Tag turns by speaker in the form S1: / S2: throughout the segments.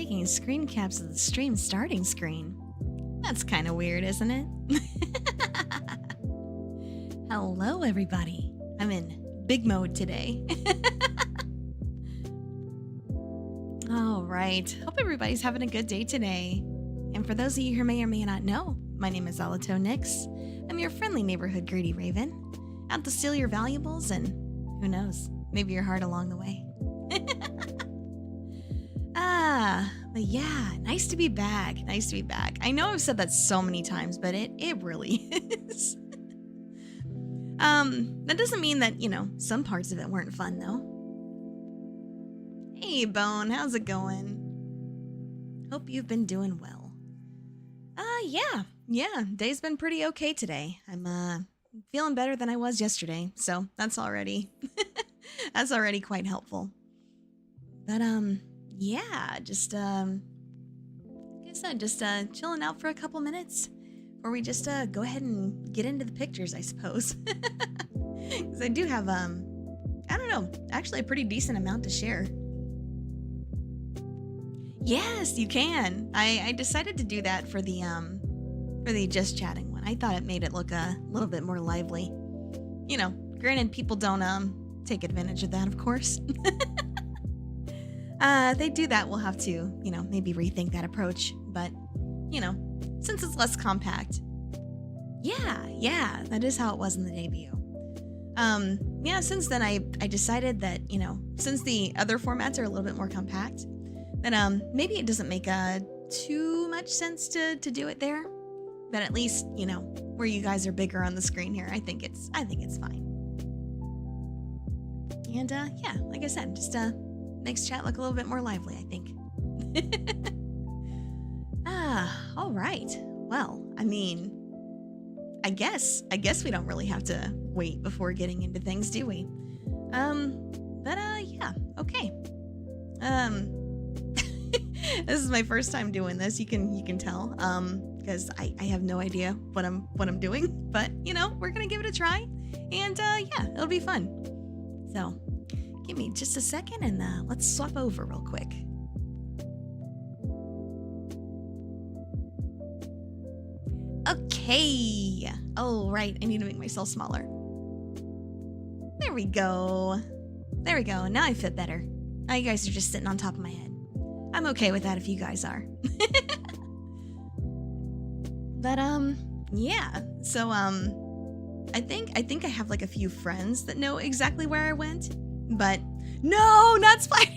S1: taking screen caps of the stream starting screen. That's kind of weird, isn't it? Hello, everybody. I'm in big mode today. All right. Hope everybody's having a good day today. And for those of you who may or may not know, my name is ZATSU Nix. I'm your friendly neighborhood greedy raven, out to steal your valuables and, who knows, maybe your heart along the way. But yeah, nice to be back. Nice to be back. I know I've said that so many times, but it really is. That doesn't mean that, some parts of it weren't fun though. Hey Bone, how's it going? Hope you've been doing well. Yeah, day's been pretty okay today. I'm feeling better than I was yesterday, so that's already that's already quite helpful. But yeah, just like I said, just chilling out for a couple minutes, or we just go ahead and get into the pictures, I suppose. Because I do have I don't know, actually a pretty decent amount to share. Yes, you can. I decided to do that for the just chatting one. I thought it made it look a little bit more lively. Granted, people don't take advantage of that, of course. They do that, we'll have to, maybe rethink that approach. But, since it's less compact. Yeah, that is how it was in the debut. Yeah, since then I decided that, since the other formats are a little bit more compact, then maybe it doesn't make too much sense to do it there. But at least, where you guys are bigger on the screen here, I think it's fine. And yeah, like I said, just makes chat look a little bit more lively, I think. All right. Well, I mean, I guess we don't really have to wait before getting into things, do we? But yeah, okay. This is my first time doing this. You can tell, because I have no idea what I'm doing, but we're gonna give it a try, and yeah, it'll be fun. So, give me just a second, and let's swap over real quick. Okay. Oh, right. I need to make myself smaller. There we go. Now I fit better. Now you guys are just sitting on top of my head. I'm okay with that if you guys are. But yeah. So I think I have like a few friends that know exactly where I went. But no, not Spider.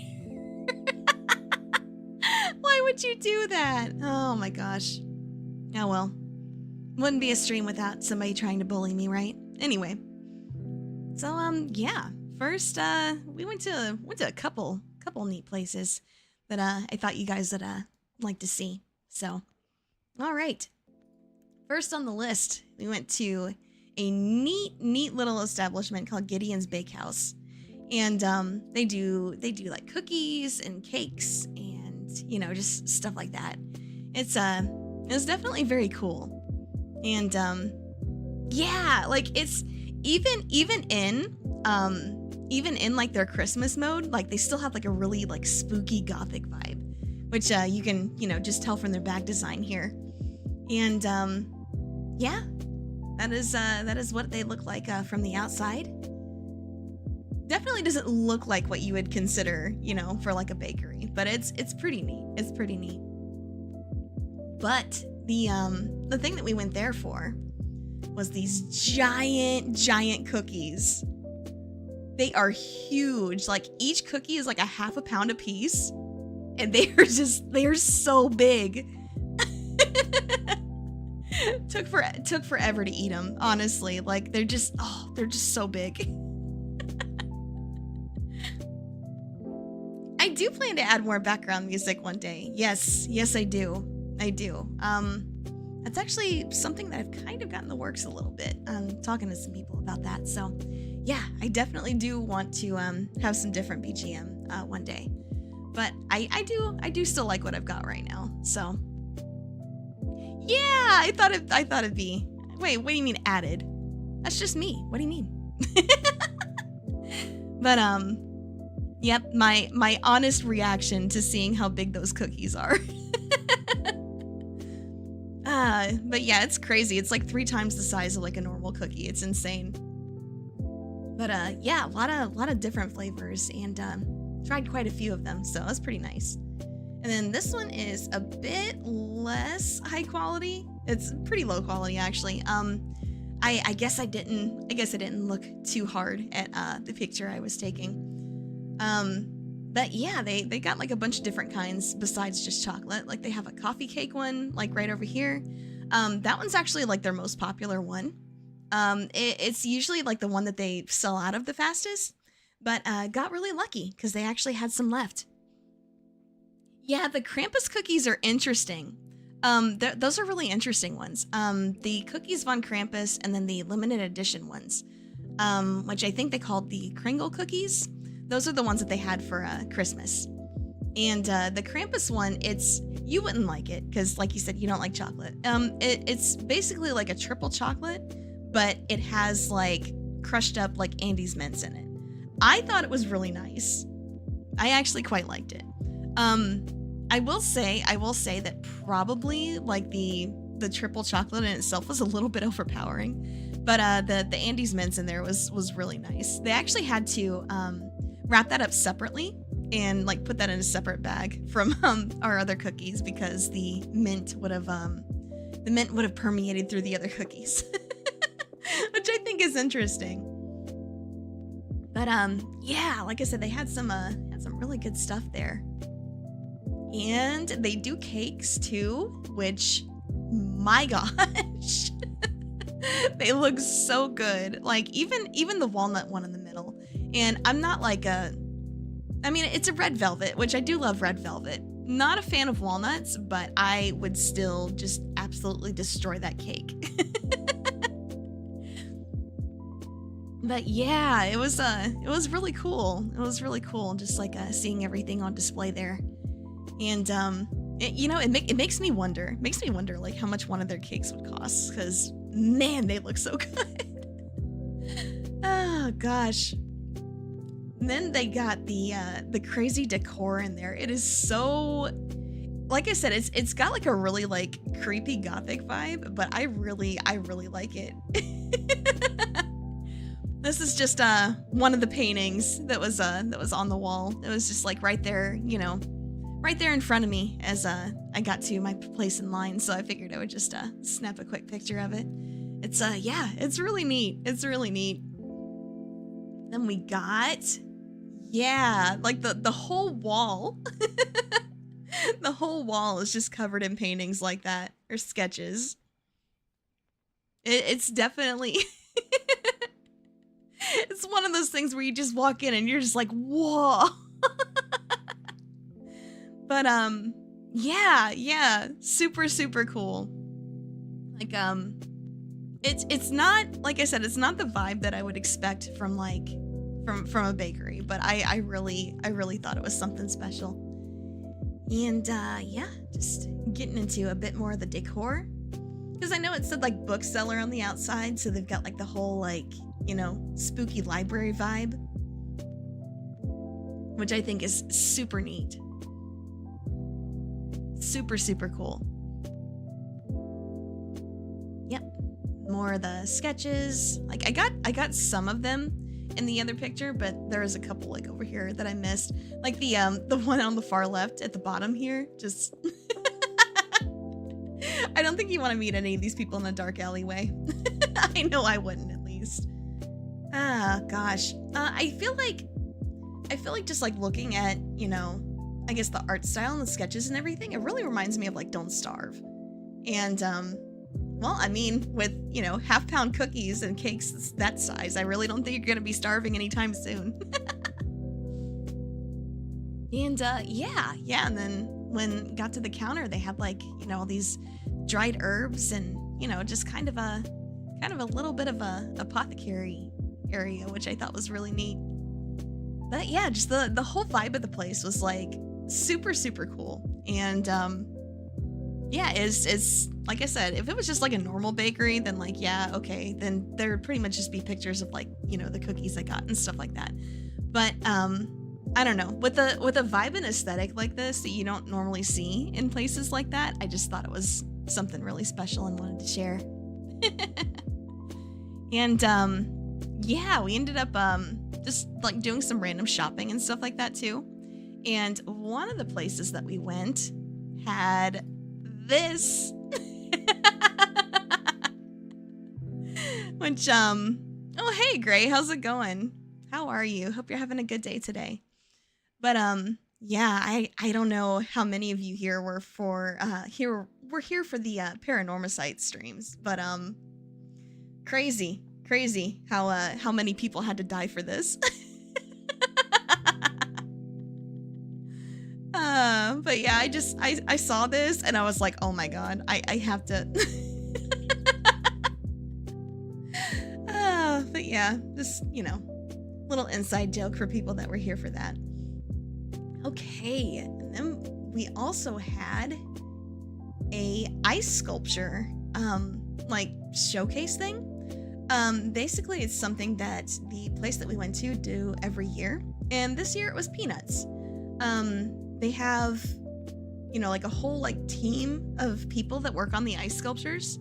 S1: Why would you do that? Oh my gosh. Oh well. Wouldn't be a stream without somebody trying to bully me, right? Anyway. So yeah. First we went to a couple neat places that I thought you guys would like to see. So, all right. First on the list, we went to a neat little establishment called Gideon's Bakehouse. And they do like cookies and cakes and just stuff like that. It's definitely very cool. And yeah, like it's even in like their Christmas mode, like they still have like a really like spooky gothic vibe, which you can just tell from their back design here. And yeah, that is what they look like from the outside. Definitely doesn't look like what you would consider, for like a bakery, but it's pretty neat. It's pretty neat. But the thing that we went there for was these giant cookies. They are huge. Like each cookie is like a half a pound a piece, and they are so big. Took forever to eat them, honestly. Like they're just so big. I do plan to add more background music one day. Yes, I do. That's actually something that I've kind of got in the works a little bit. I'm talking to some people about that. So yeah, I definitely do want to have some different BGM one day. But I do still like what I've got right now. So yeah, I thought it'd be. Wait, what do you mean added? That's just me. What do you mean? But Yep, my honest reaction to seeing how big those cookies are. But yeah, it's crazy. It's like 3 times the size of like a normal cookie. It's insane. But yeah, a lot of different flavors, and tried quite a few of them, so that's pretty nice. And then this one is a bit less high quality. It's pretty low quality actually. I guess I didn't look too hard at the picture I was taking. But yeah, they got like a bunch of different kinds besides just chocolate. Like they have a coffee cake one, like right over here. That one's actually like their most popular one. It's usually like the one that they sell out of the fastest, but got really lucky because they actually had some left. Yeah, the Krampus cookies are interesting. Those are really interesting ones. The Cookies von Krampus and then the limited edition ones, which I think they called the Kringle cookies. Those are the ones that they had for Christmas. And the Krampus one, you wouldn't like it because, like you said, you don't like chocolate. It's basically like a triple chocolate, but it has like crushed up like Andes mints in it. I thought it was really nice. I actually quite liked it. I will say that probably like the triple chocolate in itself was a little bit overpowering, but the Andes mints in there was really nice. They actually had to wrap that up separately and like put that in a separate bag from our other cookies because the mint would have permeated through the other cookies, which I think is interesting. But yeah, like I said, they had some really good stuff there. And they do cakes too, which, my gosh, they look so good. Like even the walnut one in the middle. And I'm not like it's a red velvet, which I do love red velvet. Not a fan of walnuts, but I would still just absolutely destroy that cake. But yeah, it was really cool. It was really cool just like seeing everything on display there. And it makes me wonder like how much one of their cakes would cost, because man, they look so good. Oh gosh. And then they got the crazy decor in there. It is so, like I said, it's got like a really like creepy gothic vibe, but I really like it. This is just one of the paintings that was on the wall. It was just like right there, right there in front of me as I got to my place in line, so I figured I would just snap a quick picture of it. It's yeah, it's really neat. It's really neat. Then we got, yeah, like the whole wall. The whole wall is just covered in paintings like that, or sketches. It's definitely it's one of those things where you just walk in and you're just like, whoa. But yeah, super cool. Like it's not, like I said, it's not the vibe that I would expect from like from a bakery, but I really thought it was something special. And yeah, just getting into a bit more of the decor, because I know it said like bookseller on the outside, so they've got like the whole like, spooky library vibe, which I think is super neat. Super cool. Yep, more of the sketches. Like I got some of them in the other picture, but there was a couple like over here that I missed. Like the one on the far left at the bottom here. Just I don't think you want to meet any of these people in a dark alleyway. I know I wouldn't, at least. Ah, gosh. I feel like just like looking at, I guess the art style and the sketches and everything, it really reminds me of like Don't Starve. And well, I mean, with, half-pound cookies and cakes that size, I really don't think you're gonna be starving anytime soon. And yeah, and then when got to the counter, they had like, all these dried herbs and, just kind of a little bit of a apothecary area, which I thought was really neat. But yeah, just the whole vibe of the place was like super cool. And yeah, it's like I said, if it was just like a normal bakery, then like, yeah, okay, then there would pretty much just be pictures of like, the cookies I got and stuff like that. But I don't know, with a vibe and aesthetic like this that you don't normally see in places like that, I just thought it was something really special and wanted to share. And yeah, we ended up just like doing some random shopping and stuff like that too. And one of the places that we went had this. Which oh hey Gray, how's it going? How are you? Hope you're having a good day today. But yeah, I don't know how many of you here were for here for the Paranormasight streams, but crazy how many people had to die for this. But yeah, I saw this and I was like, oh my god, I have to. But yeah, just, you know, little inside joke for people that were here for that. Okay, and then we also had a ice sculpture like showcase thing. Basically it's something that the place that we went to do every year, and this year it was Peanuts. They have, you know, like a whole like team of people that work on the ice sculptures,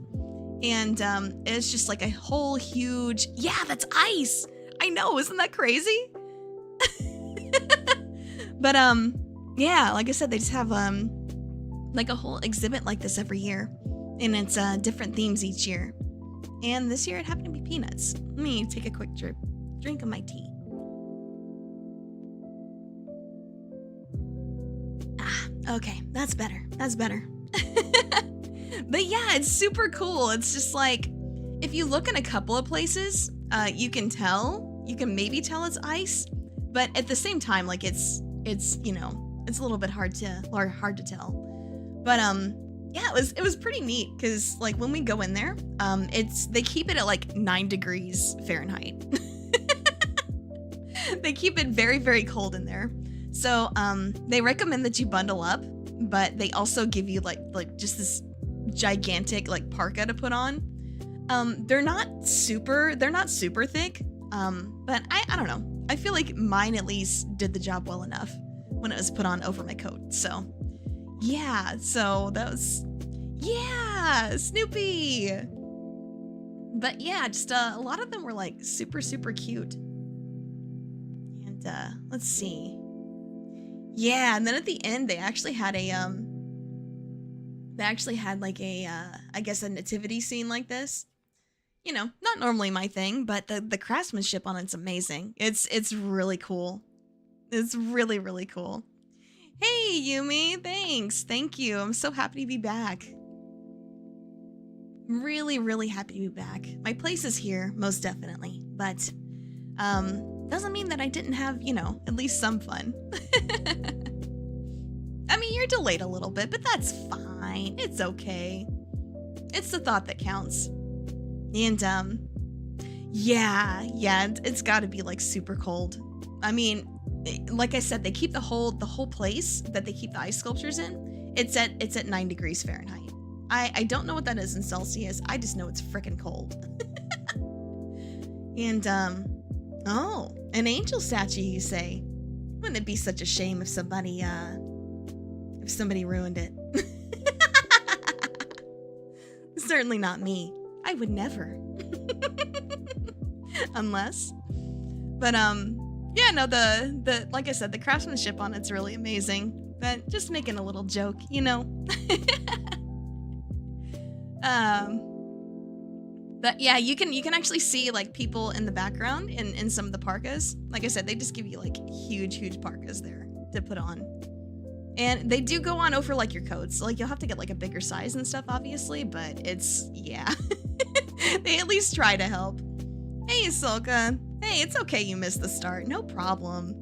S1: and it's just like a whole huge, yeah, that's ice. I know, isn't that crazy? But yeah, like I said, they just have like a whole exhibit like this every year, and it's different themes each year. And this year it happened to be Peanuts. Let me take a quick drink of my tea. Okay, that's better. That's better. But yeah, it's super cool. It's just like, if you look in a couple of places, you can maybe tell it's ice, but at the same time, like it's, you know, it's a little bit hard to tell. But yeah, it was pretty neat, because like when we go in there, they keep it at like 9 degrees Fahrenheit. They keep it very, very cold in there. So they recommend that you bundle up, but they also give you like just this gigantic like parka to put on. They're not super thick, but I don't know. I feel like mine at least did the job well enough when it was put on over my coat. So yeah, so that was, yeah, Snoopy. But yeah, just a lot of them were like super, super cute. And let's see. Yeah, and then at the end they actually had like a I guess a nativity scene like this. You know, not normally my thing, but the craftsmanship on it's amazing. It's really cool. It's really, really cool. Hey Yumi, thanks. Thank you. I'm so happy to be back. Really, really happy to be back. My place is here, most definitely, but doesn't mean that I didn't have, you know, at least some fun. I mean, you're delayed a little bit, but that's fine. It's okay. It's the thought that counts. And yeah, it's got to be like super cold. I mean, like I said, they keep the whole place that they keep the ice sculptures in. It's at 9 degrees Fahrenheit. I don't know what that is in Celsius. I just know it's frickin' cold. And oh, an angel statue, you say? Wouldn't it be such a shame if somebody ruined it? Certainly not me. I would never. Unless. But yeah, no, the like I said, the craftsmanship on it's really amazing. But just making a little joke, you know. But yeah, you can actually see like people in the background in some of the parkas. Like I said, they just give you like huge parkas there to put on. And they do go on over like your coats. So, like you'll have to get like a bigger size and stuff, obviously, but it's, yeah. They at least try to help. Hey, Sulka. Hey, it's okay you missed the start. No problem.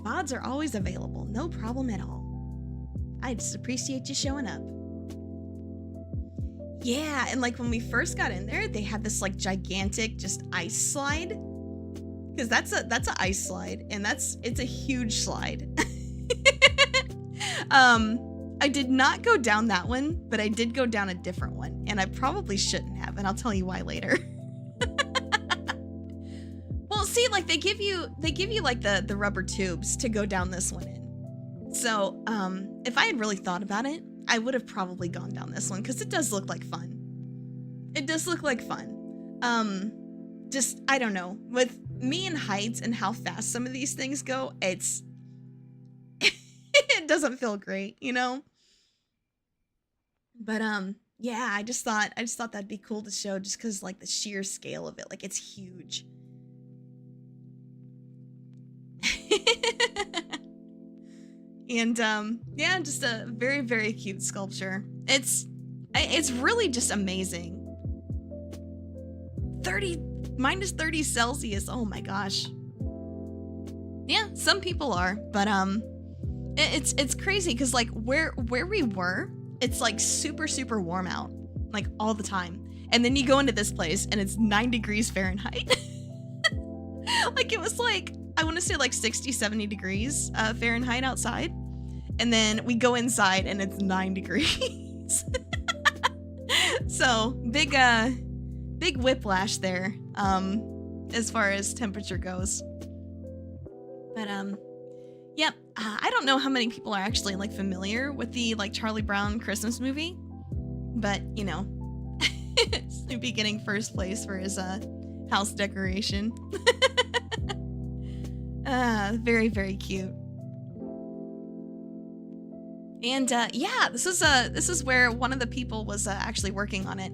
S1: VODs are always available. No problem at all. I just appreciate you showing up. Yeah, and like when we first got in there, they had this like gigantic just ice slide. Because that's an ice slide, and it's a huge slide. I did not go down that one, but I did go down a different one, and I probably shouldn't have, and I'll tell you why later. Well, see, like they give you like the rubber tubes to go down this one in. So, if I had really thought about it, I would have probably gone down this one because it does look like fun. It does look like fun. Just, I don't know, with me and heights and how fast some of these things go, it's it doesn't feel great, you know? But yeah, I just thought that'd be cool to show just because like the sheer scale of it, like it's huge. And yeah, just a very, very cute sculpture. It's really just amazing. Minus 30 Celsius. Oh my gosh. Yeah, some people are, but it's crazy because like where we were, it's like super, super warm out, like all the time. And then you go into this place and it's 9 degrees Fahrenheit. Like it was like, I want to say like 60, 70 degrees Fahrenheit outside. And then we go inside and it's 9 degrees. So big whiplash there, as far as temperature goes. But yep, I don't know how many people are actually like familiar with the like Charlie Brown Christmas movie, but you know, Snoopy getting first place for his house decoration. Very, very cute. And yeah, this is where one of the people was actually working on it.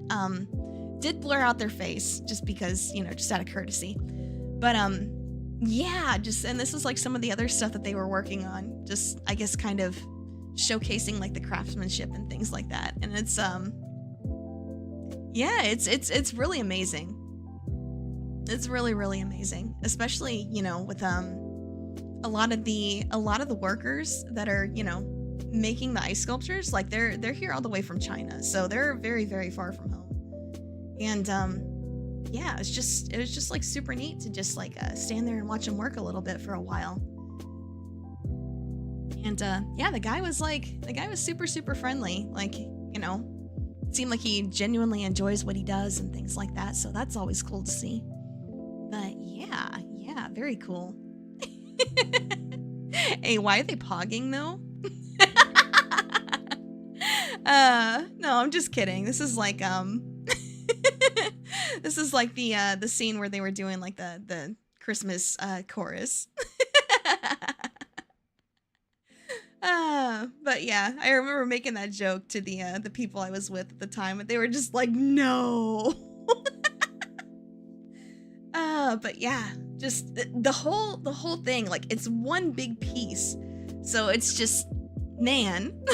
S1: Did blur out their face just because, you know, just out of courtesy. But yeah, and this is like some of the other stuff that they were working on. Just I guess kind of showcasing like the craftsmanship and things like that. And it's yeah, it's really amazing. It's really, really amazing, especially, you know, with a lot of the workers that are, you know, making the ice sculptures, like they're here all the way from China, so they're very, very far from home. And yeah, it was just like super neat to just like stand there and watch them work a little bit for a while. And yeah, the guy was super, super friendly, like, you know, it seemed like he genuinely enjoys what he does and things like that, so that's always cool to see. But yeah, very cool. Hey, why are they pogging though? No, I'm just kidding. This is like this is like the scene where they were doing like the Christmas chorus. But yeah, I remember making that joke to the people I was with at the time, and they were just like, no. But yeah, just the whole thing, like it's one big piece. So it's just, man.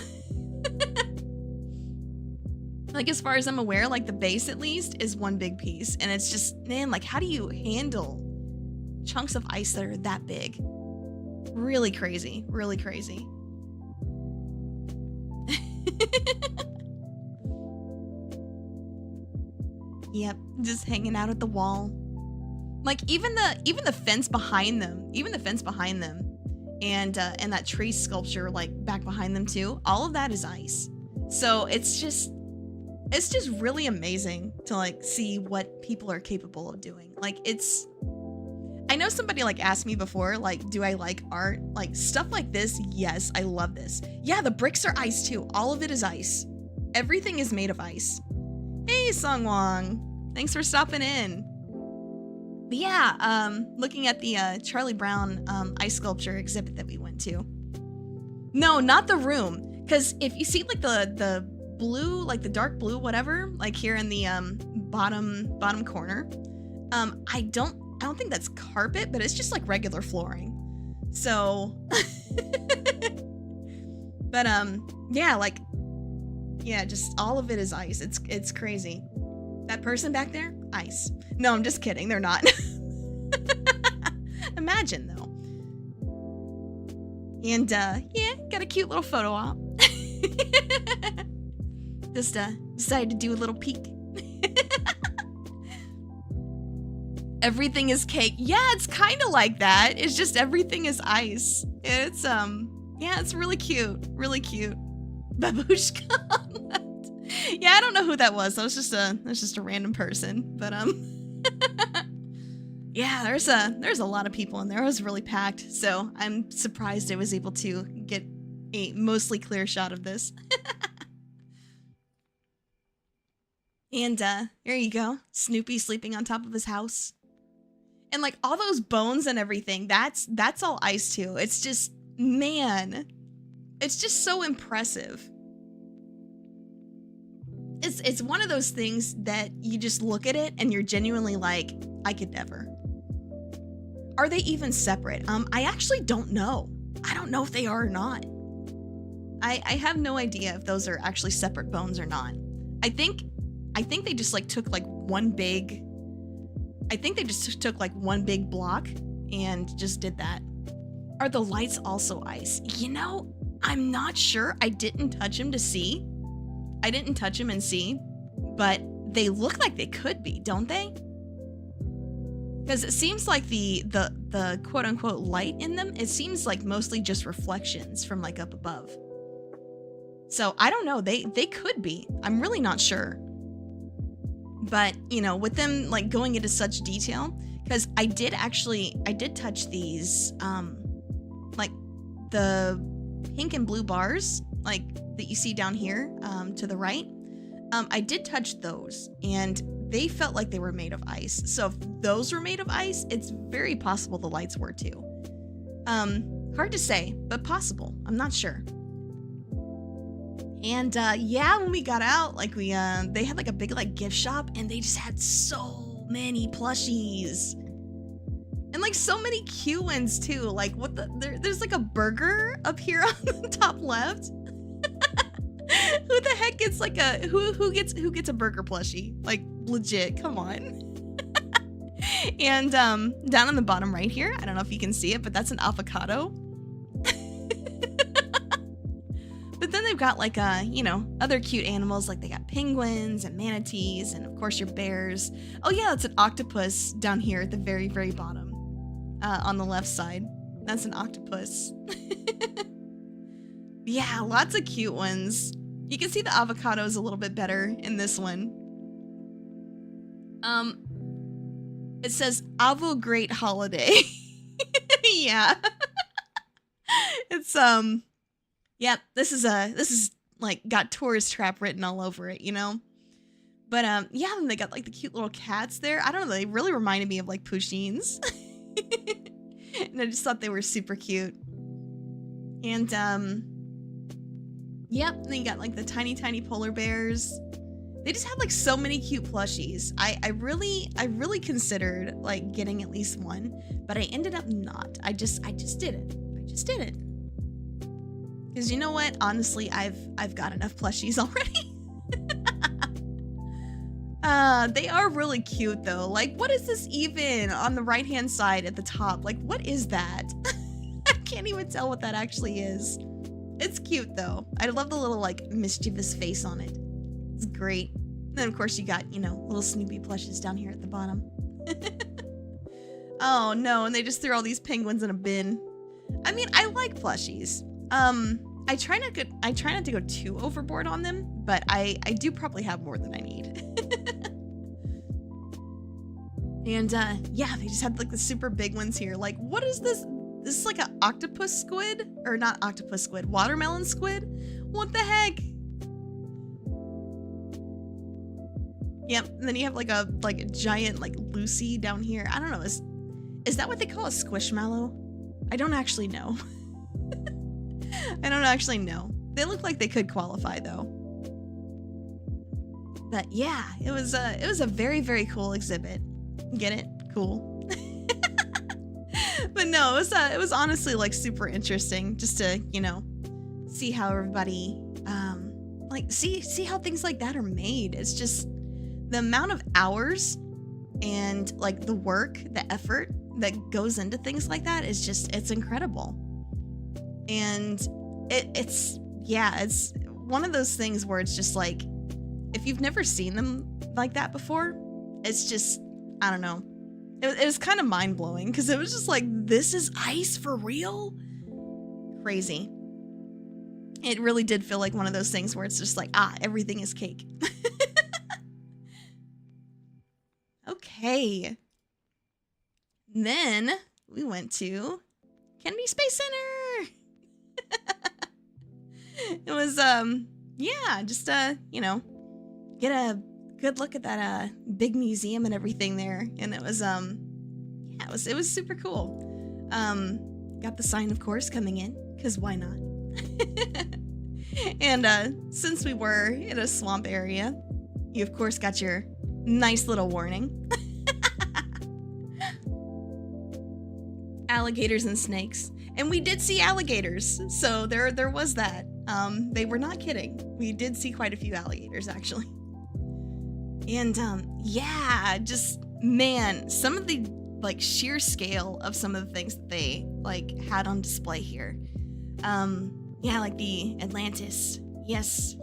S1: Like as far as I'm aware, like the base at least is one big piece, and it's just, man, like how do you handle chunks of ice that are that big? Really crazy, really crazy. Yep, just hanging out at the wall. Like even the fence behind them, and that tree sculpture like back behind them too, all of that is ice. So it's just really amazing to like see what people are capable of doing. Like I know somebody like asked me before, like, do I like art? Like stuff like this, yes, I love this. Yeah, the bricks are ice too. All of it is ice. Everything is made of ice. Hey, Sungwong, thanks for stopping in. But yeah, looking at the Charlie Brown ice sculpture exhibit that we went to. No, not the room, because if you see like the blue, like the dark blue, whatever, like here in the bottom corner, I don't think that's carpet, but it's just like regular flooring. So, but yeah, like, yeah, just all of it is ice. It's crazy. That person back there, ice. No, I'm just kidding. They're not. Imagine though. And yeah, got a cute little photo op. Just decided to do a little peek. Everything is cake. Yeah, it's kind of like that. It's just everything is ice. It's yeah, it's really cute. Really cute. Babushka. Yeah, I don't know who that was. That was just a random person. But Yeah, there's a lot of people in there. It was really packed, so I'm surprised I was able to get a mostly clear shot of this. And here you go, Snoopy sleeping on top of his house. And like all those bones and everything, that's all ice too. It's just, man, it's just so impressive. It's one of those things that you just look at it and you're genuinely like, I could never. Are they even separate? I actually don't know. I don't know if they are or not. I have no idea if those are actually separate bones or not. I think they just like took like one big block and just did that. Are the lights also ice? You know, I'm not sure. I didn't touch them to see. I didn't touch them and see, but they look like they could be, don't they? Because it seems like the quote unquote light in them, it seems like mostly just reflections from like up above. So I don't know, they could be. I'm really not sure. But, you know, with them like going into such detail, because I did touch these, like the pink and blue bars, like that you see down here, to the right. I did touch those and they felt like they were made of ice. So if those were made of ice, it's very possible the lights were too. Hard to say, but possible. I'm not sure. And yeah, when we got out, like they had like a big like gift shop and they just had so many plushies. And like so many cute ones too. Like what there's like a burger up here on the top left. Who the heck gets like who gets a burger plushie? Like legit, come on. And down on the bottom right here, I don't know if you can see it, but that's an avocado. But then they've got like you know, other cute animals, like they got penguins and manatees and of course your bears. Oh yeah, that's an octopus down here at the very, very bottom. On the left side. That's an octopus. Yeah, lots of cute ones. You can see the avocados a little bit better in this one. It says Avo Great Holiday. Yeah. It's yep, this is like got tourist trap written all over it, you know? But yeah, and they got like the cute little cats there. I don't know, they really reminded me of like Pushins. And I just thought they were super cute. And yep, and then you got like the tiny polar bears. They just had like so many cute plushies. I really considered like getting at least one, but I ended up not. I just didn't. I just didn't. Because you know what? Honestly, I've got enough plushies already. They are really cute though. Like, what is this even on the right-hand side at the top? Like, what is that? I can't even tell what that actually is. It's cute though. I love the little like mischievous face on it. It's great. And then of course you got, you know, little Snoopy plushes down here at the bottom. Oh no, and they just threw all these penguins in a bin. I mean, I like plushies. I try not to go too overboard on them, but I do probably have more than I need. And yeah, they just had like the super big ones here. Like, what is this? This is like an octopus squid, or not octopus squid, watermelon squid. What the heck? Yep. And then you have like a giant like Lucy down here. I don't know. Is that what they call a squishmallow? I don't actually know. I don't actually know. They look like they could qualify though. But yeah, it was a very, very cool exhibit. Get it? Cool. But no, it was honestly like super interesting just to, you know, see how everybody like see how things like that are made. It's just the amount of hours and like the work, the effort that goes into things like that is just, it's incredible. And it's one of those things where it's just like, if you've never seen them like that before, it's just, I don't know. It was kind of mind-blowing because it was just like, this is ice for real? Crazy. It really did feel like one of those things where it's just like, everything is cake. Okay. Then we went to Kennedy Space Center. It was, yeah, just, you know, get a good look at that, big museum and everything there. And it was, yeah, it was super cool. Got the sign, of course, coming in, because why not? And, since we were in a swamp area, you, of course, got your nice little warning. Alligators and snakes. And we did see alligators, so there was that. They were not kidding. We did see quite a few alligators, actually. And, yeah, just, man, some of the, like, sheer scale of some of the things that they, like, had on display here. Yeah, like the Atlantis. Yes.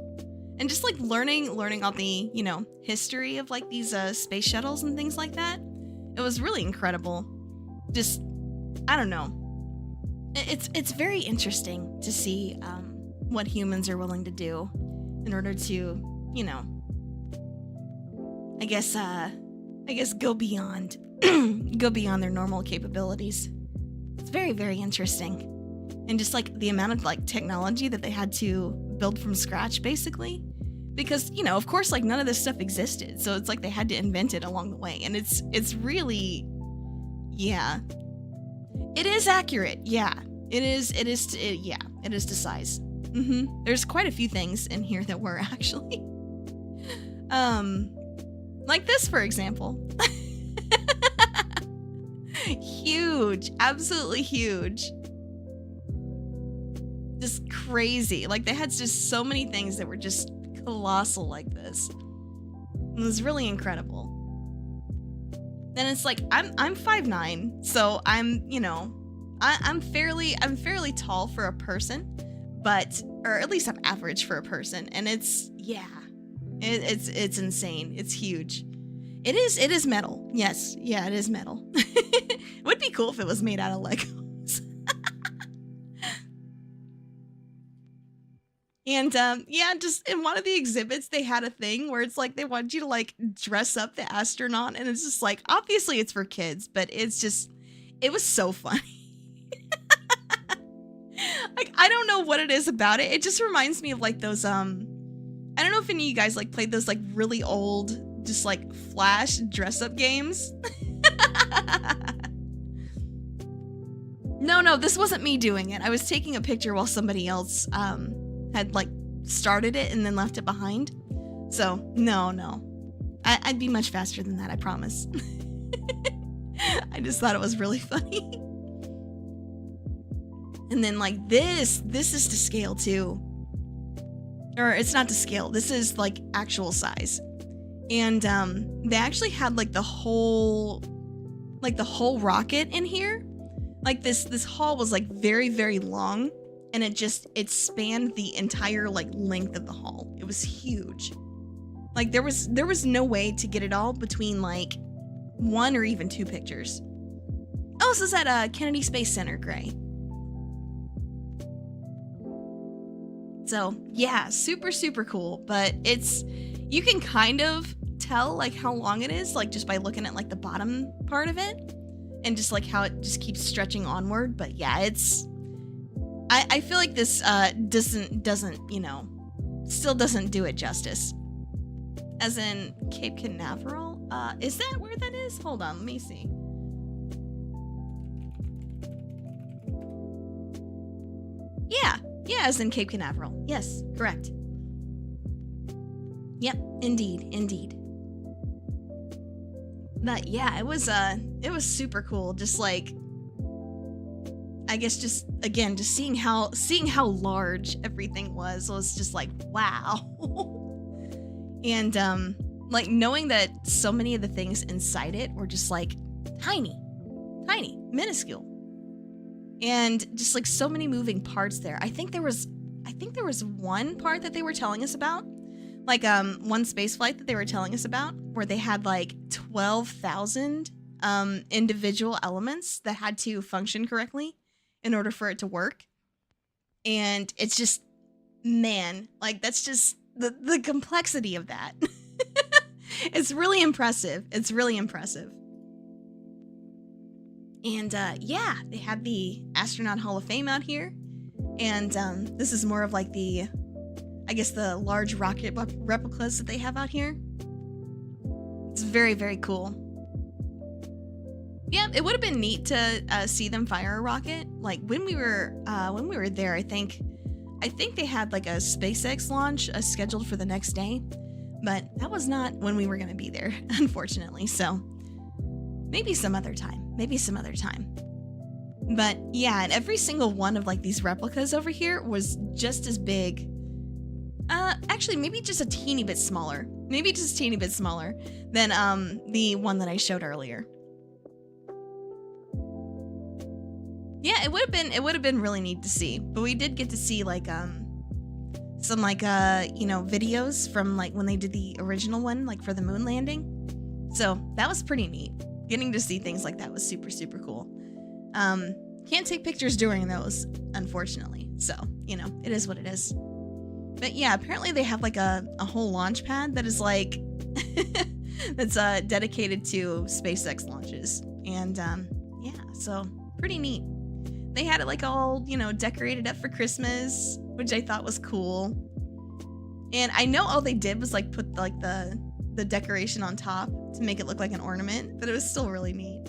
S1: And just, like, learning all the, you know, history of, like, these, space shuttles and things like that. It was really incredible. Just, I don't know. It's very interesting to see, what humans are willing to do in order to, you know, I guess go beyond their normal capabilities. It's very, very interesting. And just like the amount of like technology that they had to build from scratch, basically. Because, you know, of course, like none of this stuff existed. So it's like they had to invent it along the way. And it's really, yeah. It is accurate. Yeah. It is to size. There's quite a few things in here that were actually. Like this, for example. Huge. Absolutely huge. Just crazy. Like they had just so many things that were just colossal like this. It was really incredible. Then it's like I'm 5'9", so I'm, you know, I'm fairly tall for a person, but or at least I'm average for a person, and it's it's insane. It's huge. It is metal. Yes, yeah, it is metal. It would be cool if it was made out of Legos. And yeah, just in one of the exhibits, they had a thing where it's like they wanted you to like dress up the astronaut, and it's just like obviously it's for kids, but it's just it was so funny. Like I don't know what it is about it. It just reminds me of like those I don't know if any of you guys like played those like really old just like Flash dress up games. No, this wasn't me doing it. I was taking a picture while somebody else had like started it and then left it behind. So no. I'd be much faster than that, I promise. I just thought it was really funny. And then like this is to scale too. Or it's not to scale. This is like actual size. And they actually had like the whole rocket in here. Like this hall was like very, very long, and it spanned the entire like length of the hall. It was huge. Like there was no way to get it all between like one or even two pictures. Oh, this is at Kennedy Space Center, Gray. So yeah, super, super cool. But you can kind of tell like how long it is, like just by looking at like the bottom part of it and just like how it just keeps stretching onward. But yeah, I feel like this doesn't, you know, still doesn't do it justice. As in Cape Canaveral? Is that where that is? Hold on, let me see. Yeah, as in Cape Canaveral. Yes, correct. Yep, indeed. But yeah, it was super cool. Just like, I guess just again, just seeing how large everything was just like, wow. And like knowing that so many of the things inside it were just like tiny, minuscule. And just like so many moving parts there. I think there was one part that they were telling us about, like one space flight that they were telling us about, where they had like 12,000 individual elements that had to function correctly in order for it to work. And it's just, man, like that's just the complexity of that. It's really impressive. And yeah, they had the Astronaut Hall of Fame out here. And this is more of like the, I guess, the large rocket replicas that they have out here. It's very, very cool. Yeah, it would have been neat to see them fire a rocket. Like when we were there, I think they had like a SpaceX launch scheduled for the next day, but that was not when we were going to be there, unfortunately. So maybe some other time. But yeah, and every single one of like these replicas over here was just as big. Actually, maybe just a teeny bit smaller. Than the one that I showed earlier. Yeah, it would have been really neat to see. But we did get to see like some like videos from like when they did the original one, like for the moon landing. So that was pretty neat. Getting to see things like that was super, super cool. Can't take pictures during those, unfortunately. So, it is what it is. But yeah, apparently they have like a whole launch pad that is like, that's dedicated to SpaceX launches. And yeah, so pretty neat. They had it like all, decorated up for Christmas, which I thought was cool. And I know all they did was like put like the decoration on top to make it look like an ornament, but it was still really neat.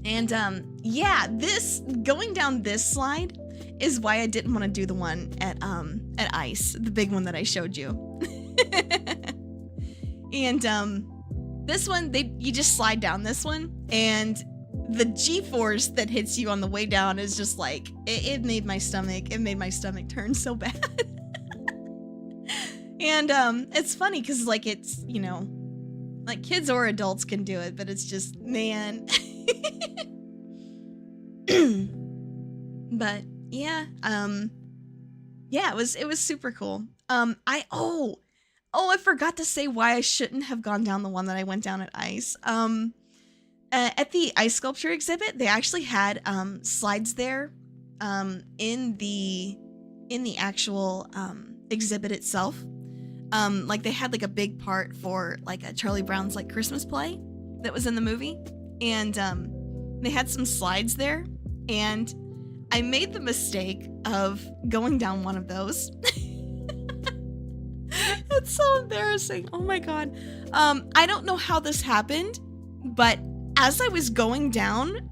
S1: And yeah, this going down this slide is why I didn't want to do the one at ICE, the big one that I showed you. And this one, you just slide down this one, and the G-force that hits you on the way down is just like it made my stomach turn so bad. And it's funny because like it's like kids or adults can do it, but it's just, man. But yeah, yeah, it was super cool. I forgot to say why I shouldn't have gone down the one that I went down at ICE. At the ice sculpture exhibit, they actually had slides there in the actual exhibit itself. Like they had like a big part for like a Charlie Brown's like Christmas play that was in the movie, and they had some slides there, and I made the mistake of going down one of those. It's so embarrassing. Oh my god. I don't know how this happened, but as I was going down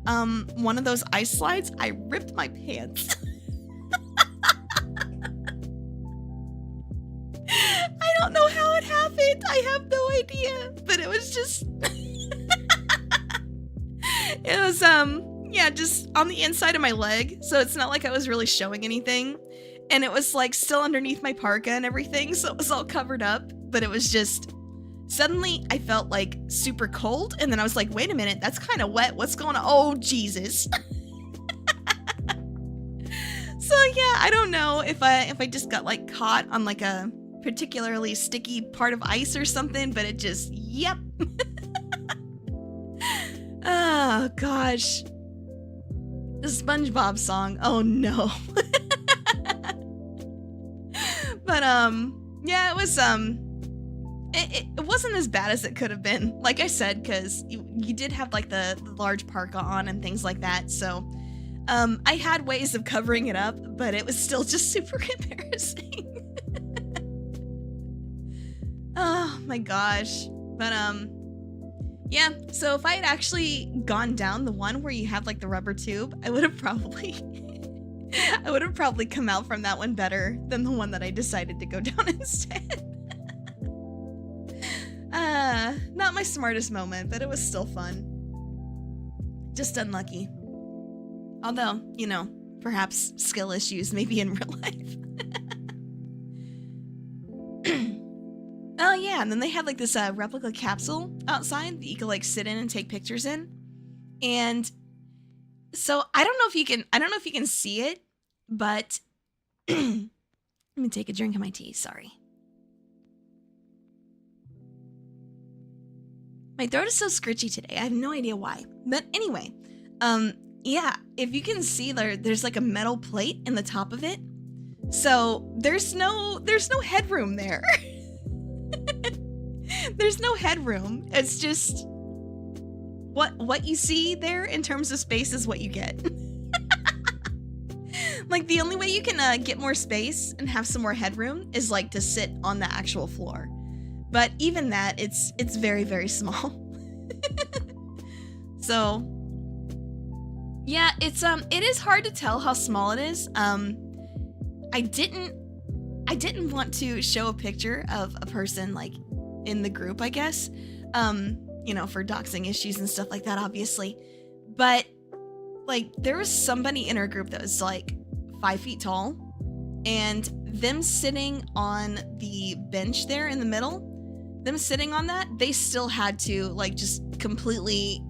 S1: one of those ice slides, I ripped my pants. I don't know how it happened. I have no idea, but it was just it was yeah, just on the inside of my leg, so it's not like I was really showing anything, and it was like still underneath my parka and everything, so it was all covered up, but it was just suddenly I felt like super cold, and then I was like, wait a minute, that's kind of wet, what's going on? Oh Jesus. So yeah, I don't know if I just got like caught on like a particularly sticky part of ice or something, but it just, yep. Oh gosh, the SpongeBob song, oh no. But yeah, it was it wasn't as bad as it could have been, like I said, because you did have like the large parka on and things like that, so I had ways of covering it up, but it was still just super embarrassing. Oh my gosh. But yeah, so if I had actually gone down the one where you have like the rubber tube, I would have probably come out from that one better than the one that I decided to go down instead. Not my smartest moment, but it was still fun. Just unlucky. Although, perhaps skill issues maybe in real life. Oh yeah, and then they had like this replica capsule outside that you could like sit in and take pictures in. And so I don't know if you can see it, but let me take a drink of my tea, sorry. My throat is so scritchy today. I have no idea why. But anyway, yeah, if you can see there's like a metal plate in the top of it. So there's no headroom there. There's no headroom. It's just what you see there in terms of space is what you get. Like, the only way you can get more space and have some more headroom is like to sit on the actual floor. But even that, it's very, very small. So yeah, it is hard to tell how small it is. I didn't want to show a picture of a person like in the group, I guess. You know, for doxing issues and stuff like that, obviously. But like, there was somebody in our group that was like 5 feet tall, and them sitting on the bench there in the middle, them sitting on that, they still had to like just completely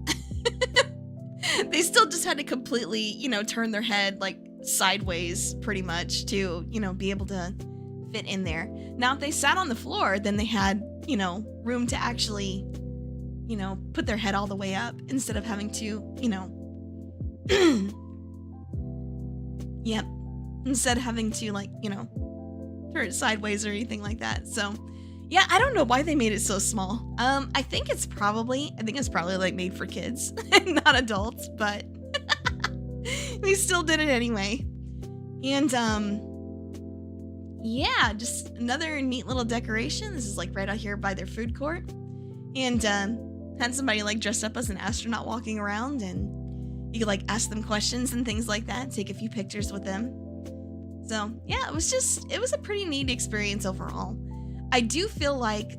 S1: they still just had to completely, you know, turn their head like sideways pretty much to, you know, be able to fit in there. Now, if they sat on the floor, then they had, you know, room to actually, you know, put their head all the way up instead of having to, you know, yep, instead of having to like, you know, turn it sideways or anything like that. So yeah, I don't know why they made it so small. I think it's probably like made for kids and not adults, but we still did it anyway. And yeah, just another neat little decoration. This is like right out here by their food court. And had somebody like dressed up as an astronaut walking around, and you could like ask them questions and things like that, take a few pictures with them. So yeah, it was a pretty neat experience overall. I do feel like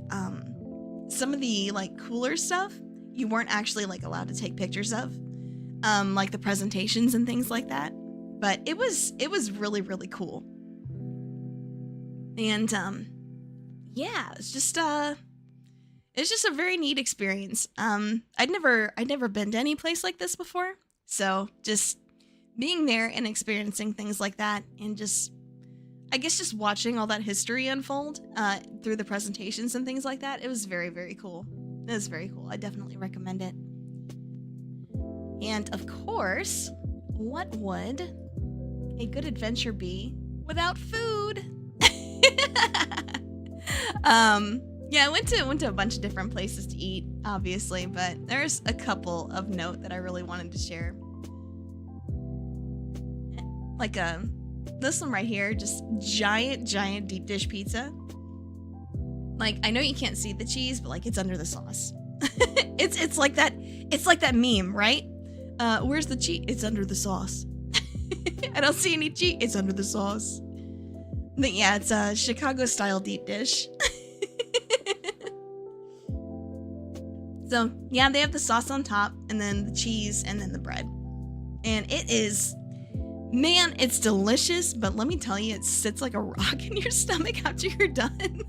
S1: some of the like cooler stuff you weren't actually like allowed to take pictures of, like the presentations and things like that. But it was really, really cool. And yeah, it's just a very neat experience. I'd never been to any place like this before, so just being there and experiencing things like that, and just, I guess, just watching all that history unfold through the presentations and things like that, it was very, very cool. It was very cool. I definitely recommend it. And of course, what would a good adventure be without food? Yeah, I went to a bunch of different places to eat, obviously, but there's a couple of note that I really wanted to share. Like this one right here, just giant deep dish pizza. Like, I know you can't see the cheese, but like, it's under the sauce. it's like that meme, right? Where's the cheese? It's under the sauce. I don't see any cheese. It's under the sauce. But yeah, it's a Chicago style deep dish. So yeah, they have the sauce on top, and then the cheese, and then the bread. And it is, man, it's delicious, but let me tell you, it sits like a rock in your stomach after you're done.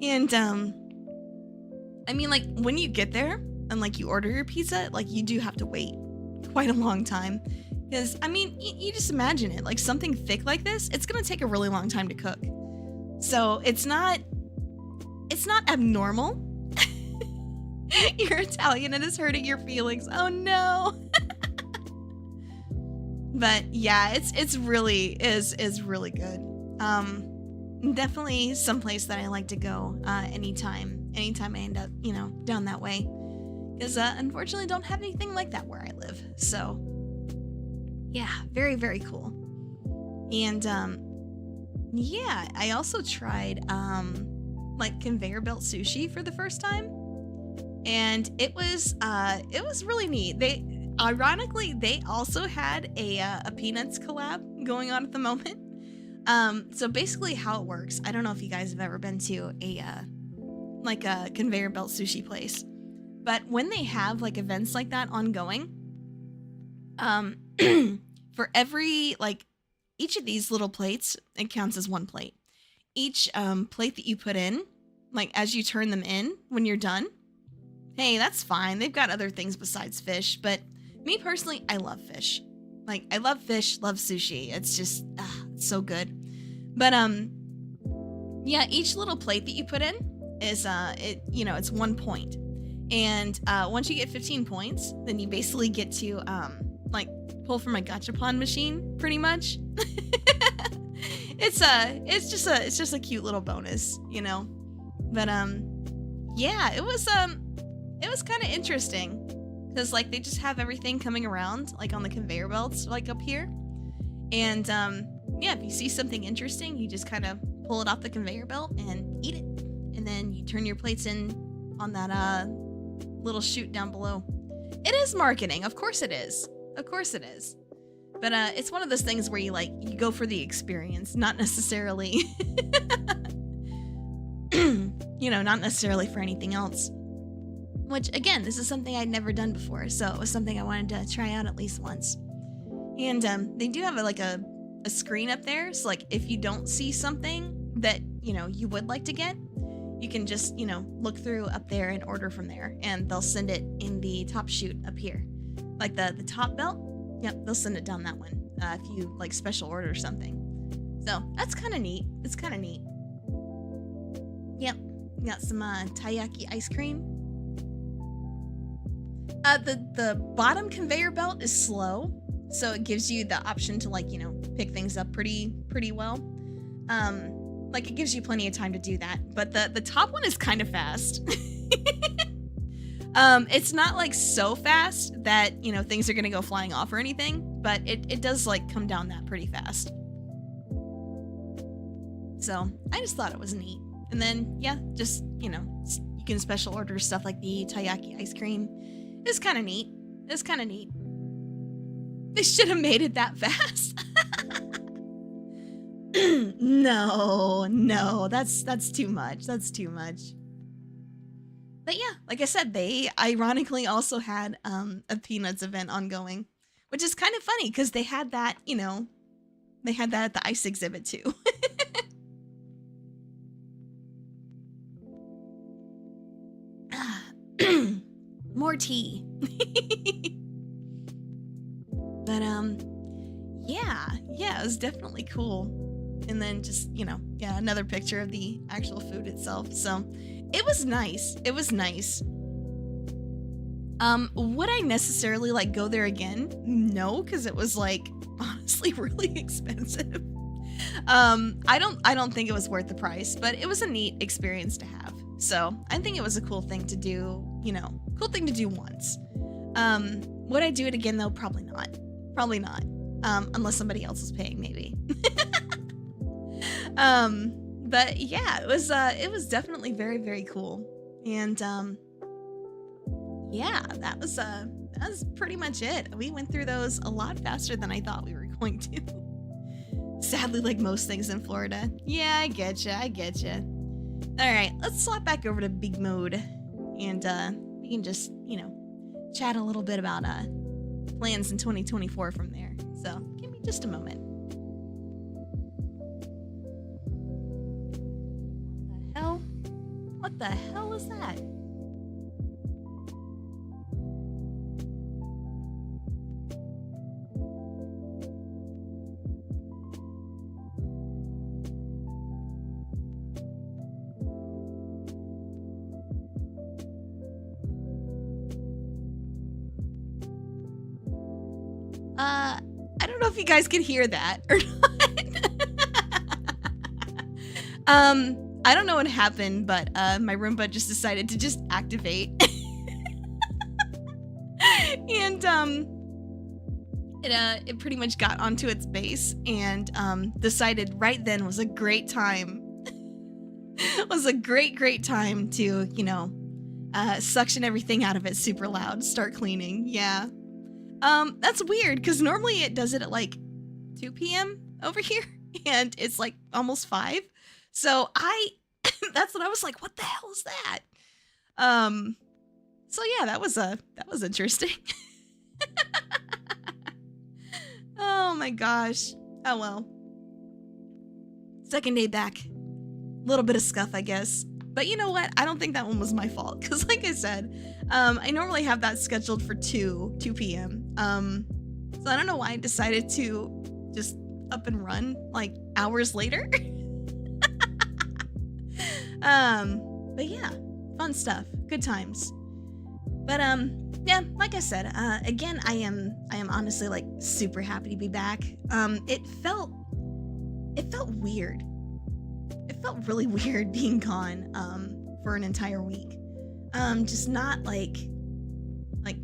S1: And I mean, like, when you get there and like you order your pizza, like, you do have to wait quite a long time, because I mean, you just imagine it, like something thick like this, it's gonna take a really long time to cook. So it's not abnormal. You're Italian and it's hurting your feelings. Oh no. But yeah, it's really is really good. Definitely someplace that I like to go anytime I end up, you know, down that way, because unfortunately don't have anything like that where I live. So yeah, very, very cool. And yeah, I also tried like conveyor belt sushi for the first time, and it was really neat. They also had a Peanuts collab going on at the moment. So basically how it works, I don't know if you guys have ever been to a conveyor belt sushi place, but when they have like events like that ongoing, for every, like, each of these little plates, it counts as one plate. Each plate that you put in, like, as you turn them in when you're done, hey, that's fine. They've got other things besides fish, but me personally, I love fish. Like, I love fish, love sushi. It's just, it's so good. But, yeah, each little plate that you put in is, it's 1 point. And once you get 15 points, then you basically get to, pull from a gachapon machine, pretty much. It's just a cute little bonus, you know. But yeah, it was it was kind of interesting because like they just have everything coming around like on the conveyor belts like up here, and yeah, if you see something interesting, you just kind of pull it off the conveyor belt and eat it, and then you turn your plates in on that little chute down below. It is marketing, of course it is, but it's one of those things where you go for the experience, not necessarily not necessarily for anything else. Which, again, this is something I'd never done before, so it was something I wanted to try out at least once. And they do have a screen up there, so like if you don't see something that you would like to get, you can just look through up there and order from there, and they'll send it in the top chute up here, like the top belt. Yep, they'll send it down that one if you like special order something. So that's kind of neat. It's kind of neat. Yep, got some taiyaki ice cream. The bottom conveyor belt is slow, so it gives you the option to pick things up pretty well. Like it gives you plenty of time to do that. But the top one is kind of fast. It's not like so fast that things are gonna go flying off or anything, but it does like come down that pretty fast. So I just thought it was neat. And then yeah, just you can special order stuff like the taiyaki ice cream. It's kind of neat. They should have made it that fast. No, that's too much. But yeah, like I said, they ironically also had a Peanuts event ongoing, which is kind of funny because they had that, they had that at the ice exhibit too. More tea. But yeah, it was definitely cool. And then just, yeah, another picture of the actual food itself. So it was nice. Would I necessarily go there again? No, because it was honestly really expensive. I don't think it was worth the price, but it was a neat experience to have. So I think it was a cool thing to do, once. Would I do it again though? Probably not. Unless somebody else is paying, maybe. But yeah, it was definitely very, very cool. And yeah, that was pretty much it. We went through those a lot faster than I thought we were going to. Sadly, like most things in Florida. Yeah, I getcha. All right, let's swap back over to Big Mode, and we can just, chat a little bit about plans in 2024 from there. So give me just a moment. What the hell is that? I don't know if you guys can hear that or not. I don't know what happened, but my Roomba just decided to just activate. And it pretty much got onto its base and decided right then was a great time. Was a great time to, suction everything out of it super loud, start cleaning. Yeah. That's weird because normally it does it at 2 p.m. over here and it's almost 5. So that's what I was like, what the hell is that? So yeah, that was interesting. Oh my gosh. Oh well. Second day back. Little bit of scuff, I guess. But you know what? I don't think that one was my fault. Because like I said, I normally have that scheduled for 2 p.m. So I don't know why I decided to just up and run hours later. But yeah, fun stuff. Good times. But yeah, like I said, again, I am honestly super happy to be back. It felt weird. It felt really weird being gone for an entire week. just not like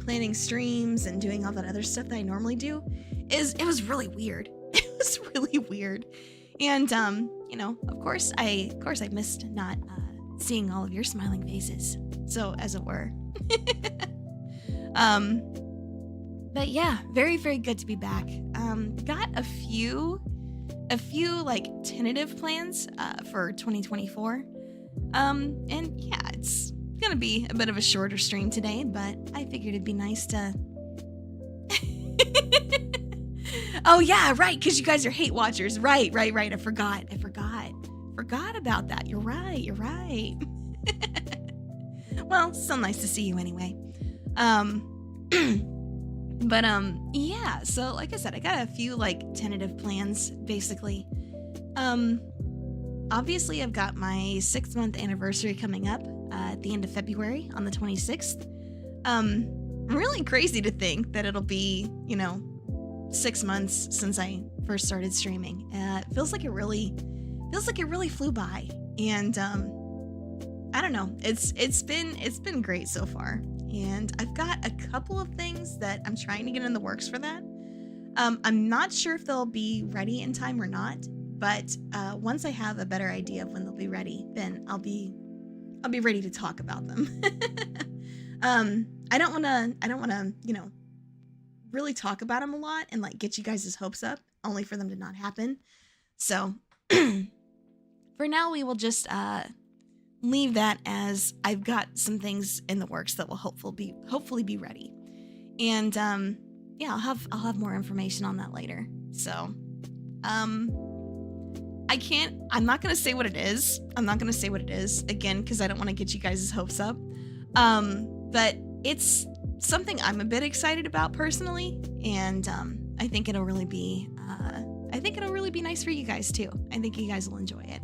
S1: planning streams and doing all that other stuff that I normally do, it was really weird. It was really weird. And you know, of course I missed not seeing all of your smiling faces. So as it were. But yeah, very, very good to be back. Got a few like tentative plans for 2024. And yeah, it's gonna be a bit of a shorter stream today, but I figured it'd be nice to Oh yeah, right, because you guys are hate watchers. Right. I forgot about that. You're right. Well, still nice to see you anyway. But yeah, so like I said, I got a few like tentative plans basically. Obviously I've got my 6-month anniversary coming up at the end of February on the 26th. Really crazy to think that it'll be, you know, 6 months since I first started streaming. It feels like it really flew by, and I don't know. It's been great so far, and I've got a couple of things that I'm trying to get in the works for that. I'm not sure if they'll be ready in time or not, but once I have a better idea of when they'll be ready, then I'll be ready to talk about them. I don't want to, you know, really talk about them a lot and like get you guys' hopes up, only for them to not happen. So for now, we will just leave that as I've got some things in the works that will hopefully be ready. And yeah, I'll have more information on that later. So I'm not gonna say what it is. I'm not gonna say what it is again because I don't want to get you guys' hopes up. But it's something I'm a bit excited about personally, and I think it'll really be nice for you guys too. I think you guys will enjoy it.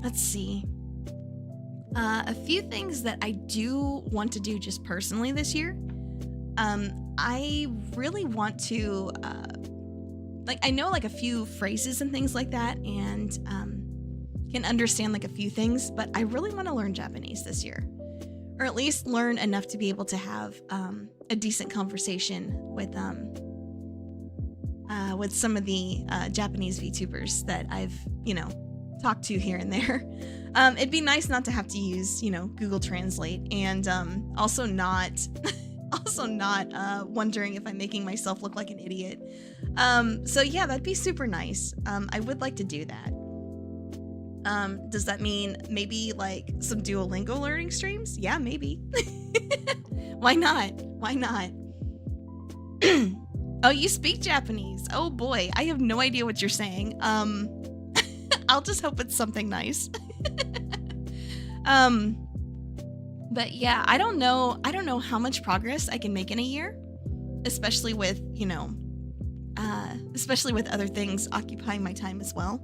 S1: Let's see. A few things that I do want to do just personally this year. I really want to I know like a few phrases and things like that, and can understand like a few things, but I really want to learn Japanese this year. Or at least learn enough to be able to have a decent conversation with some of the Japanese VTubers that I've, you know, talked to here and there. It'd be nice not to have to use, you know, Google Translate, and also not wondering if I'm making myself look like an idiot. So yeah, that'd be super nice. I would like to do that. Does that mean maybe like some Duolingo learning streams? Yeah, maybe. Why not? Oh, you speak Japanese. Oh boy, I have no idea what you're saying. I'll just hope it's something nice. But yeah, I don't know how much progress I can make in a year, especially with, you know, especially with other things occupying my time as well.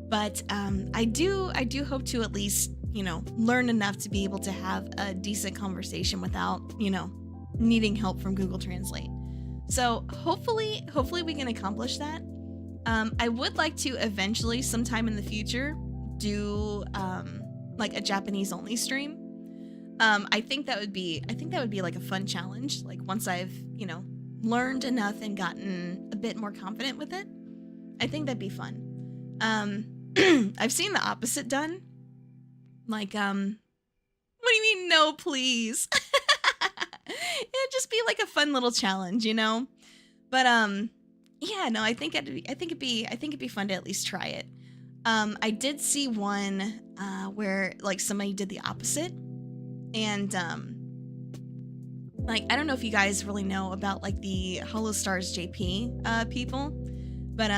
S1: But I do hope to at least, you know, learn enough to be able to have a decent conversation without, you know, needing help from Google Translate. So hopefully we can accomplish that. I would like to eventually, sometime in the future, do like a Japanese only stream. I think that would be like a fun challenge. Like once I've, you know, learned enough and gotten a bit more confident with it, I think that'd be fun. I've seen the opposite done. Like, what do you mean, no, please? It'd just be like a fun little challenge, you know? But, yeah, no, I think it'd be fun to at least try it. I did see one, where, like, somebody did the opposite. And, like, I don't know if you guys really know about, like, the Hollow Stars JP, people. But,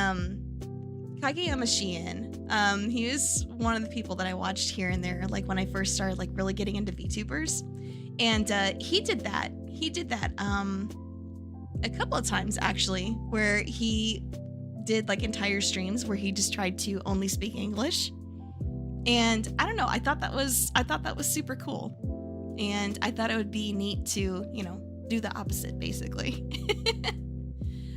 S1: Kageyama Shien, he was one of the people that I watched here and there, like when I first started like really getting into VTubers, and he did that a couple of times actually, where he did like entire streams where he just tried to only speak English, and I don't know, I thought that was super cool, and I thought it would be neat to, you know, do the opposite basically.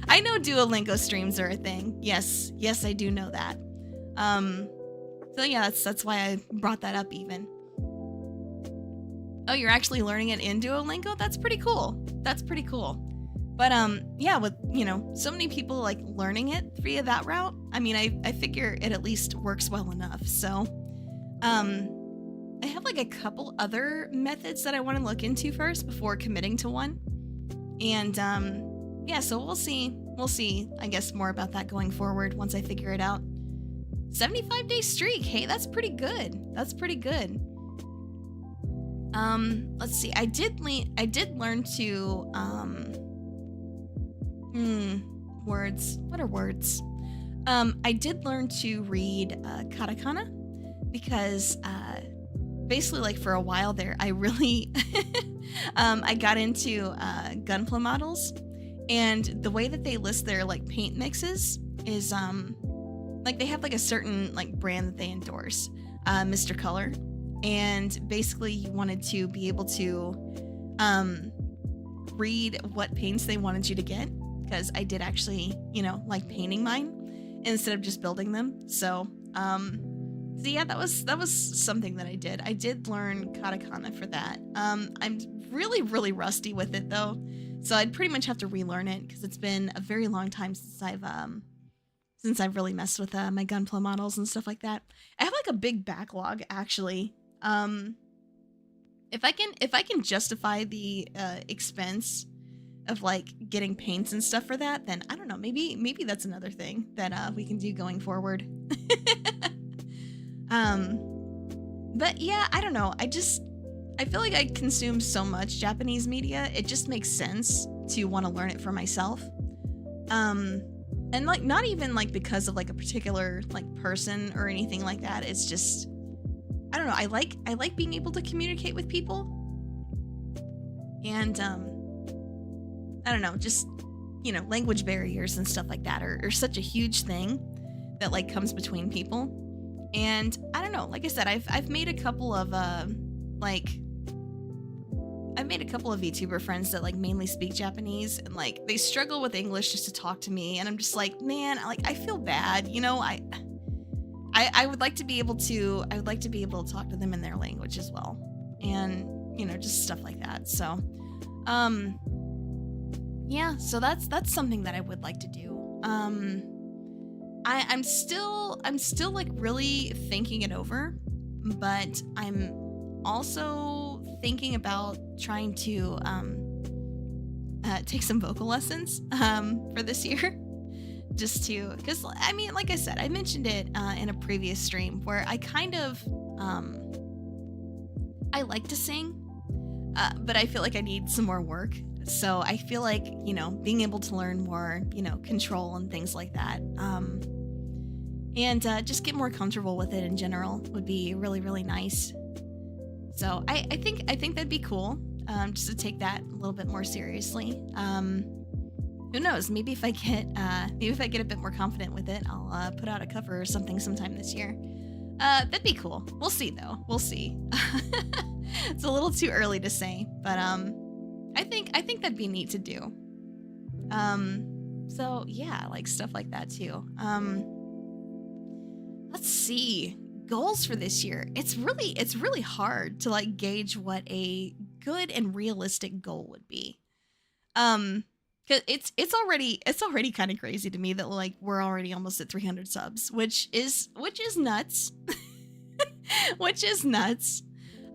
S1: I know Duolingo streams are a thing. Yes, I do know that. So yeah, that's why I brought that up even. Oh, you're actually learning it in Duolingo? That's pretty cool. That's pretty cool. But yeah, with so many people like learning it via that route, I mean, I figure it at least works well enough. So I have like a couple other methods that I want to look into first before committing to one. And yeah, so we'll see. We'll see, I guess, more about that going forward once I figure it out. 75-day streak. Hey, that's pretty good. That's pretty good. Let's see. I did learn to words. What are words? I did learn to read katakana because basically, like, for a while there, I really I got into gunpla models, and the way that they list their like paint mixes is like they have like a certain like brand that they endorse, Mr. Color, and basically you wanted to be able to read what paints they wanted you to get, because I did actually like painting mine instead of just building them. So yeah, that was something that I did. I did learn katakana for that. I'm really rusty with it though, so I'd pretty much have to relearn it because it's been a very long time since I've really messed with my gunpla models and stuff like that. I have like a big backlog actually. If I can justify the expense of like getting paints and stuff for that, then I don't know, maybe that's another thing that we can do going forward. But yeah, I don't know. I feel like I consume so much Japanese media. It just makes sense to want to learn it for myself. And like not even like because of like a particular like person or anything like that. It's just, I don't know. I like being able to communicate with people. And I don't know, just language barriers and stuff like that are such a huge thing that like comes between people. And I don't know, like I said, I've made a couple of VTuber friends that like mainly speak Japanese, and like they struggle with English just to talk to me, and I'm just like, man, I feel bad, I would like to be able to talk to them in their language as well, and just stuff like that. So yeah, so that's something that I would like to do. I'm still like really thinking it over, but I'm also thinking about trying to take some vocal lessons for this year, just to, because I mean, like I said, I mentioned it in a previous stream where I kind of I like to sing, but I feel like I need some more work. So I feel like, being able to learn more, control and things like that, and just get more comfortable with it in general would be really, really nice. So I think that'd be cool, just to take that a little bit more seriously. Who knows? Maybe if I get a bit more confident with it, I'll put out a cover or something sometime this year. That'd be cool. We'll see though. We'll see. It's a little too early to say, but I think that'd be neat to do. So yeah, like stuff like that too. Let's see. Goals for this year. It's really hard to like gauge what a good and realistic goal would be. Cause it's already kind of crazy to me that like we're already almost at 300 subs, which is nuts. Which is nuts.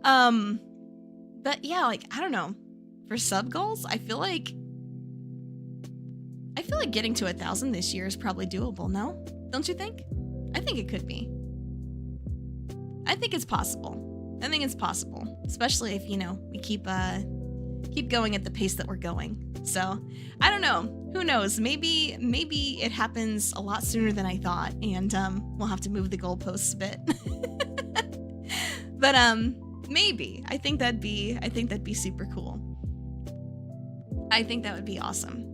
S1: But yeah, like I don't know. For sub goals, I feel like getting to 1,000 this year is probably doable, no? Don't you think? I think it could be. I think it's possible. Especially if, we keep going at the pace that we're going. So, I don't know. Who knows? Maybe it happens a lot sooner than I thought, and we'll have to move the goalposts a bit. But maybe. I think that'd be super cool. I think that would be awesome.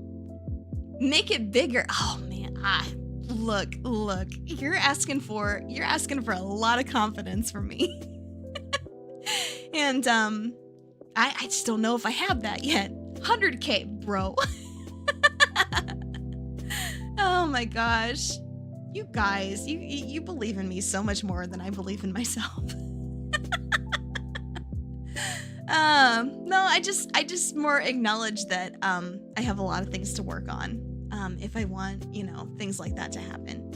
S1: Make it bigger. Oh man, look. You're asking for a lot of confidence from me. And I just don't know if I have that yet. 100K, bro. Oh my gosh. You guys, you believe in me so much more than I believe in myself. No, I just more acknowledge that I have a lot of things to work on if I want, things like that to happen.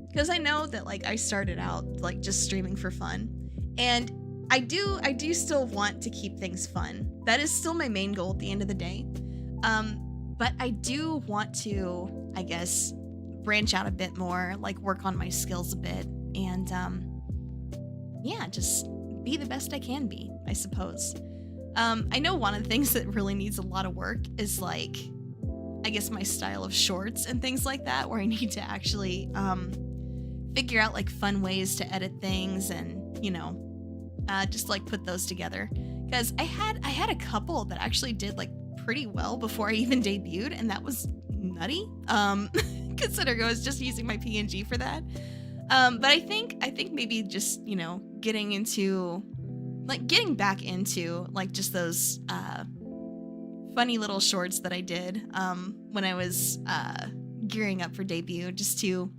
S1: Because I know that like I started out like just streaming for fun, and I do still want to keep things fun. That is still my main goal at the end of the day. But I do want to, I guess, branch out a bit more, like work on my skills a bit, and yeah, just be the best I can be, I suppose. I know one of the things that really needs a lot of work is like, I guess my style of shorts and things like that, where I need to actually figure out like fun ways to edit things and, just like put those together. Because I had a couple that actually did like pretty well before I even debuted, and that was nutty. Considering I was just using my PNG for that. But I think maybe just, getting back into like just those funny little shorts that I did when I was gearing up for debut, just to,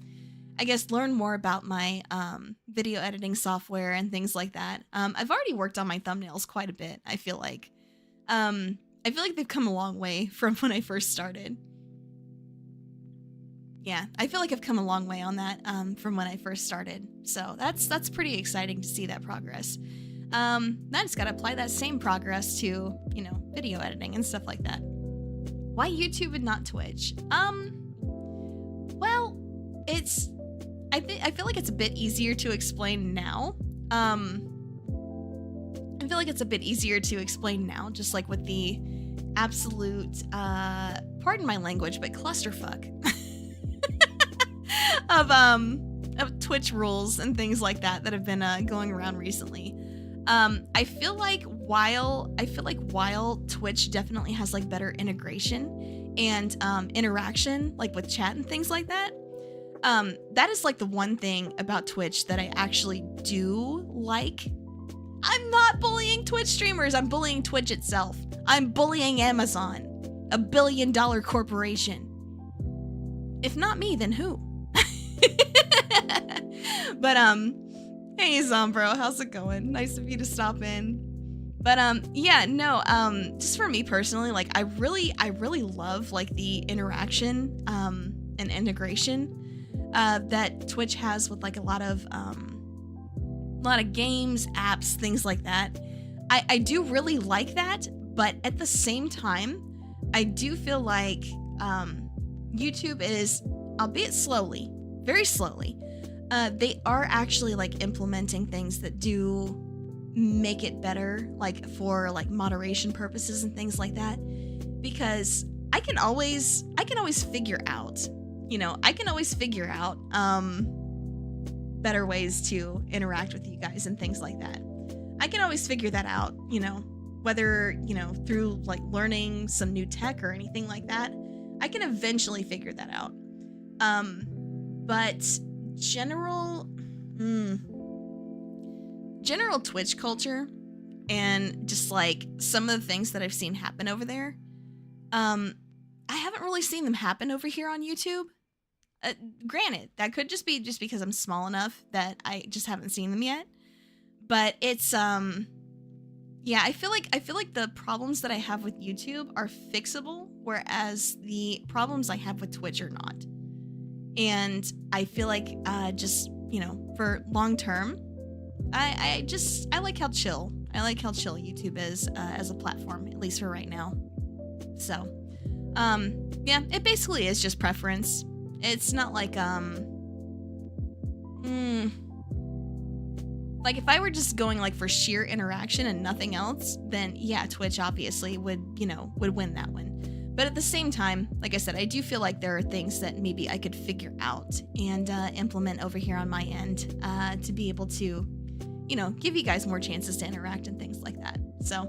S1: I guess, learn more about my video editing software and things like that. I've already worked on my thumbnails quite a bit, I feel like. I feel like they've come a long way from when I first started. Yeah, I feel like I've come a long way on that from when I first started. So that's pretty exciting to see that progress. Now I just gotta apply that same progress to, video editing and stuff like that. Why YouTube and not Twitch? Well, I feel like it's a bit easier to explain now. I feel like it's a bit easier to explain now, just like with the absolute, pardon my language, but clusterfuck of Twitch rules and things like that have been going around recently. I feel like while Twitch definitely has like better integration and interaction, like with chat and things like that, that is like the one thing about Twitch that I actually do like. I'm not bullying Twitch streamers, I'm bullying Twitch itself. I'm bullying Amazon, $1 billion corporation. If not me, then who? But hey Zombro, how's it going? Nice of you to stop in. But yeah, no, just for me personally, like I really love like the interaction and integration that Twitch has with like a lot of games, apps, things like that. I do really like that, but at the same time, I do feel like YouTube is, albeit slowly, very slowly, they are actually like implementing things that do make it better, like for like moderation purposes and things like that. Because I can always figure out, better ways to interact with you guys and things like that. I can always figure that out, whether, through like learning some new tech or anything like that. I can eventually figure that out. But general Twitch culture and just like some of the things that I've seen happen over there, I haven't really seen them happen over here on YouTube. Granted, that could just be because I'm small enough that I just haven't seen them yet. But it's yeah, I feel like the problems that I have with YouTube are fixable, whereas the problems I have with Twitch are not. And I feel like just, for long term, I like how chill YouTube is as a platform, at least for right now. So yeah, it basically is just preference. It's not like like if I were just going like for sheer interaction and nothing else, then yeah, Twitch obviously would win that one. But at the same time, like I said, I do feel like there are things that maybe I could figure out and implement over here on my end to be able to, give you guys more chances to interact and things like that. So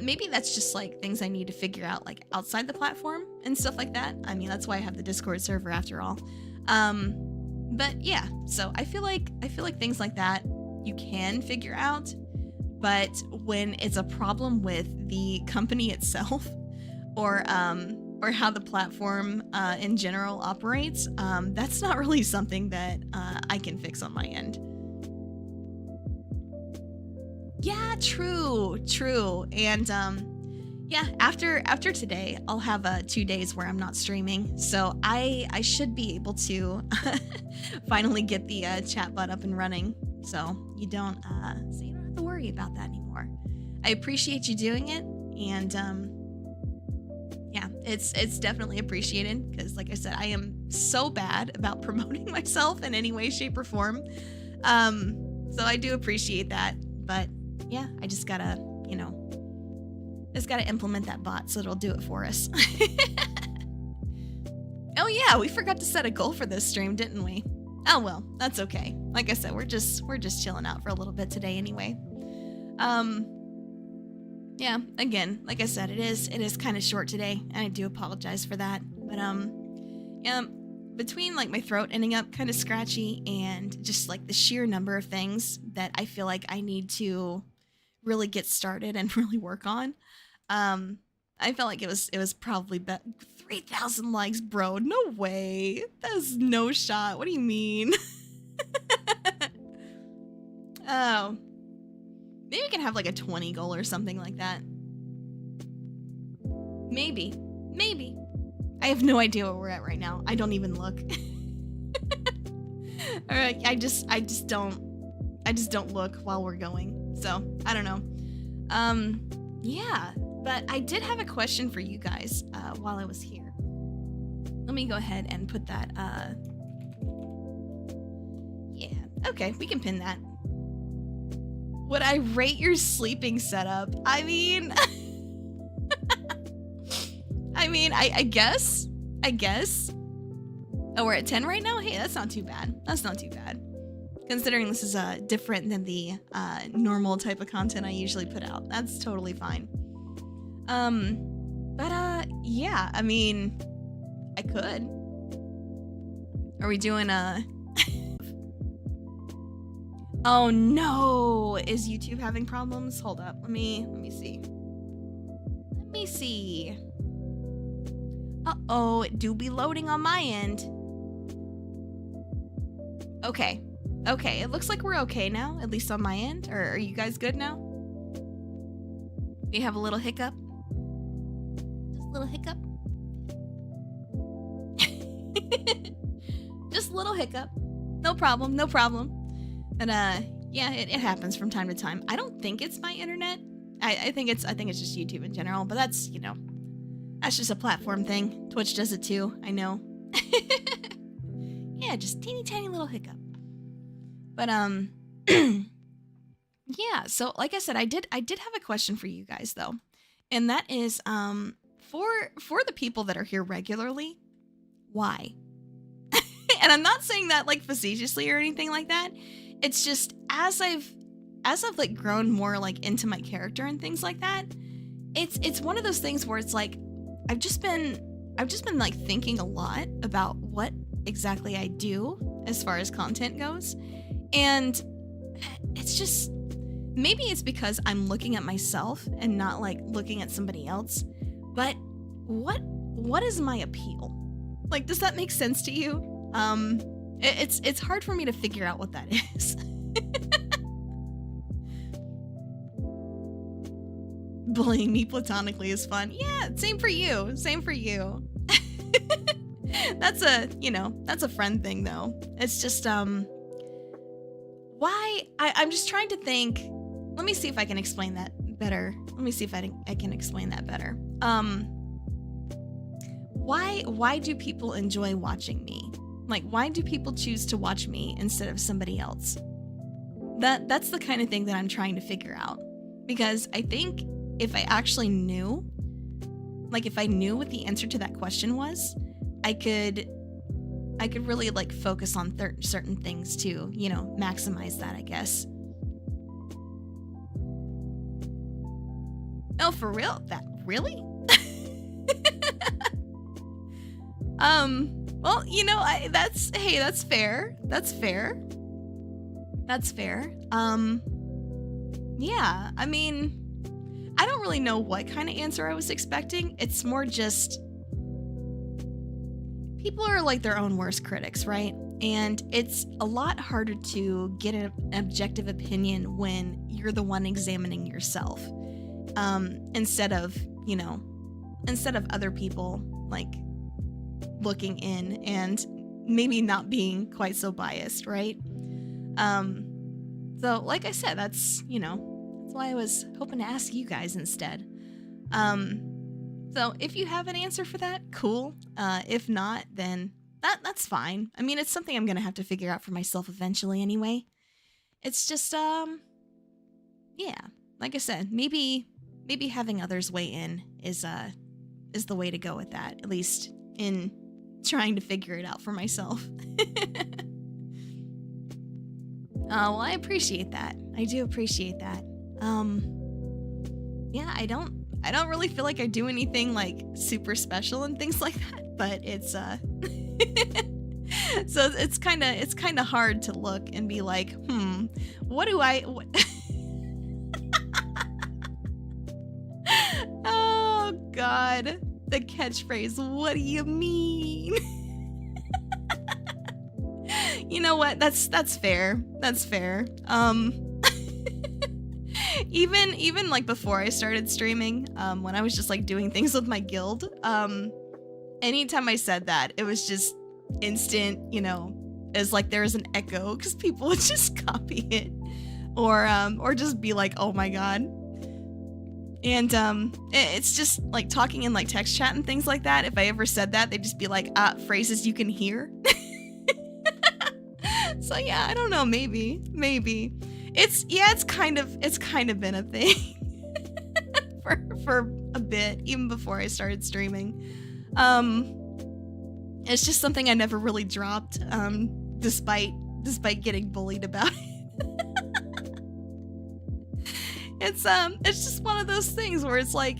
S1: maybe that's just like things I need to figure out like outside the platform and stuff like that. I mean, that's why I have the Discord server after all. But yeah, so I feel like things like that you can figure out, but when it's a problem with the company itself or how the platform in general operates, that's not really something that I can fix on my end. Yeah, true. And yeah, after today, I'll have 2 days where I'm not streaming, so I should be able to finally get the chatbot up and running, so you don't have to worry about that anymore. I appreciate you doing it, and yeah, it's definitely appreciated, because like I said, I am so bad about promoting myself in any way, shape, or form. So I do appreciate that, but yeah, I just gotta, implement that bot so it'll do it for us. Oh yeah, we forgot to set a goal for this stream, didn't we? Oh well, that's okay. Like I said, we're just chilling out for a little bit today anyway. Yeah, again, like I said, it is kind of short today, and I do apologize for that. But yeah, between like my throat ending up kind of scratchy and just like the sheer number of things that I feel like I need to really get started and really work on, I felt like it was probably 3,000 likes, bro. No way. That's no shot. What do you mean? Oh. Maybe we can have like a 20 goal or something like that. Maybe. I have no idea where we're at right now. I don't even look. All right, I just don't look while we're going. So, I don't know. Yeah, but I did have a question for you guys while I was here. Let me go ahead and put that yeah. Okay, we can pin that. Would I rate your sleeping setup? I mean, I guess. Oh, we're at 10 right now? Hey, that's not too bad. Considering this is different than the normal type of content I usually put out. That's totally fine. But yeah, I mean, I could. Are we doing Oh no! Is YouTube having problems? Hold up. Let me see. Uh-oh, it do be loading on my end. Okay, it looks like we're okay now, at least on my end. Or are you guys good now? We have a little hiccup. Just a little hiccup. Just a little hiccup. No problem. And yeah, it happens from time to time. I don't think it's my internet. I think it's just YouTube in general, but that's, that's just a platform thing. Twitch does it too, I know. Yeah, just teeny tiny little hiccup. But yeah, so like I said, I did have a question for you guys though. And that is for the people that are here regularly, why? And I'm not saying that like facetiously or anything like that. It's just as I've like grown more like into my character and things like that, it's one of those things where it's like I've just been like thinking a lot about what exactly I do as far as content goes. And it's just, maybe it's because I'm looking at myself and not like looking at somebody else, but what is my appeal? Like, does that make sense to you? It's hard for me to figure out what that is. Bullying me platonically is fun. Yeah, same for you. That's a friend thing though. It's just why I'm just trying to think. Let me see if I can explain that better. Why do people enjoy watching me? Like, why do people choose to watch me instead of somebody else? That's the kind of thing that I'm trying to figure out. Because I think if I actually knew, like if I knew what the answer to that question was, I could really like focus on certain things to, maximize that, I guess. Oh, for real? That really? Well, that's fair. Yeah, I mean, I don't really know what kind of answer I was expecting. It's more just, people are like their own worst critics, right? And it's a lot harder to get an objective opinion when you're the one examining yourself, instead of other people like looking in and maybe not being quite so biased, right? So like I said, that's why I was hoping to ask you guys instead. So if you have an answer for that, cool. If not, then that's fine. I mean, it's something I'm gonna have to figure out for myself eventually anyway. It's just yeah, like I said, maybe having others weigh in is the way to go with that, at least in trying to figure it out for myself. Well, I appreciate that. I do appreciate that. Yeah, I don't really feel like I do anything like super special and things like that, but it's so it's kind of hard to look and be like, what do I Oh god, the catchphrase, what do you mean? You know what? That's fair. That's fair. Even like before I started streaming, when I was just like doing things with my guild, anytime I said that, it was just instant, as like there was an echo because people would just copy it or just be like, oh my god. And it's just like talking in like text chat and things like that. If I ever said that, they'd just be like, phrases you can hear. So yeah, I don't know, maybe. It's kind of been a thing for a bit, even before I started streaming. It's just something I never really dropped, despite getting bullied about it. It's just one of those things where it's like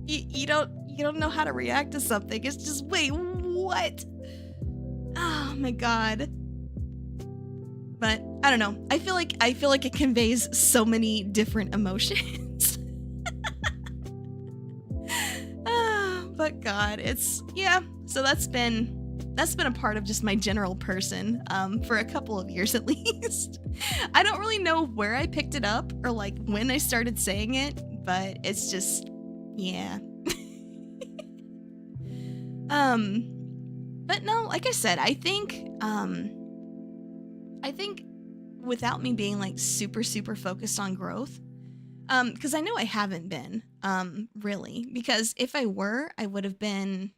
S1: you don't know how to react to something. It's just, wait, what? Oh my god. But I don't know. I feel like it conveys so many different emotions. But god, so that's been a part of just my general person for a couple of years at least. I don't really know where I picked it up or like when I started saying it, but it's just, yeah. But no, like I said, I think without me being like super focused on growth, because I know I haven't been really, because if I were, I would have been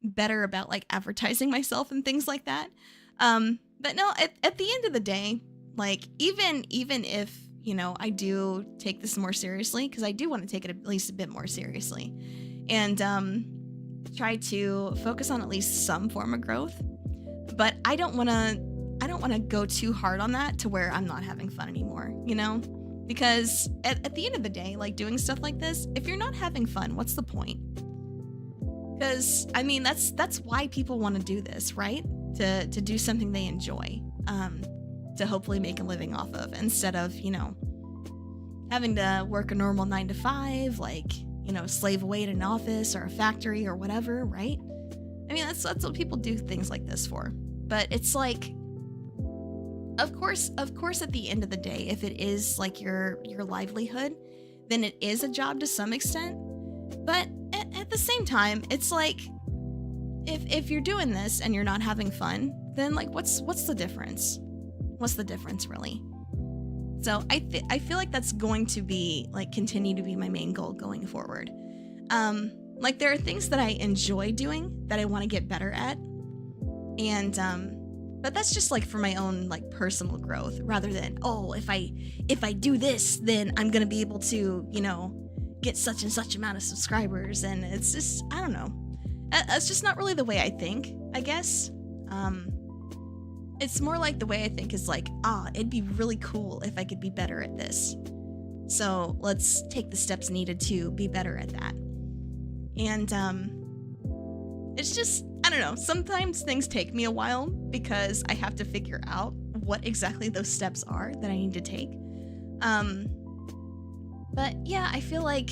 S1: better about like advertising myself and things like that. But no, at the end of the day, like even if I do take this more seriously, because I do want to take it at least a bit more seriously, and try to focus on at least some form of growth, but I don't want to go too hard on that to where I'm not having fun anymore, because at the end of the day, like doing stuff like this, if you're not having fun, what's the point? Because I mean, that's why people want to do this, right? To do something they enjoy, to hopefully make a living off of, instead of having to work a normal 9 to 5, like slave away in an office or a factory or whatever, right? I mean, that's what people do things like this for. But it's like, of course, at the end of the day, if it is like your livelihood, then it is a job to some extent. But at the same time, it's like, if you're doing this and you're not having fun, then like what's the difference? What's the difference really? So I feel like that's going to be like continue to be my main goal going forward. Like there are things that I enjoy doing that I want to get better at, and but that's just like for my own like personal growth, rather than, oh, if I do this, then I'm gonna be able to get such and such amount of subscribers. And it's just, I don't know, that's just not really the way I think, I guess. It's more like the way I think is like, it'd be really cool if I could be better at this, so let's take the steps needed to be better at that. And it's just, I don't know, sometimes things take me a while because I have to figure out what exactly those steps are that I need to take. But yeah, I feel like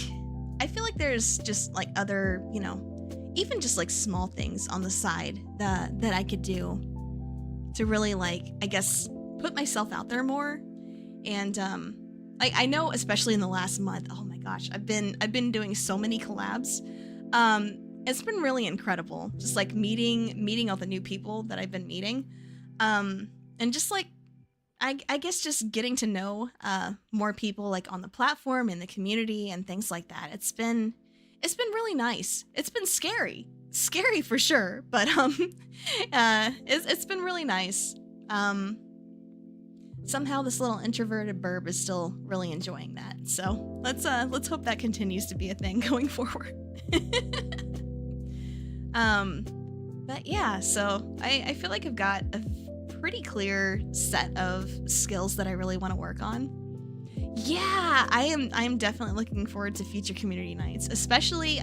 S1: there's just like other, even just like small things on the side that I could do really, like, I guess, put myself out there more. And I know, especially in the last month, oh my gosh, I've been doing so many collabs. It's been really incredible, just like meeting all the new people that I've been meeting, and just like I guess just getting to know more people like on the platform in the community and things like that. It's been really nice. It's been scary for sure, but it's been really nice. Somehow this little introverted Birb is still really enjoying that. So let's hope that continues to be a thing going forward. But yeah, so I feel like I've got a pretty clear set of skills that I really want to work on. Yeah, I am definitely looking forward to future community nights, especially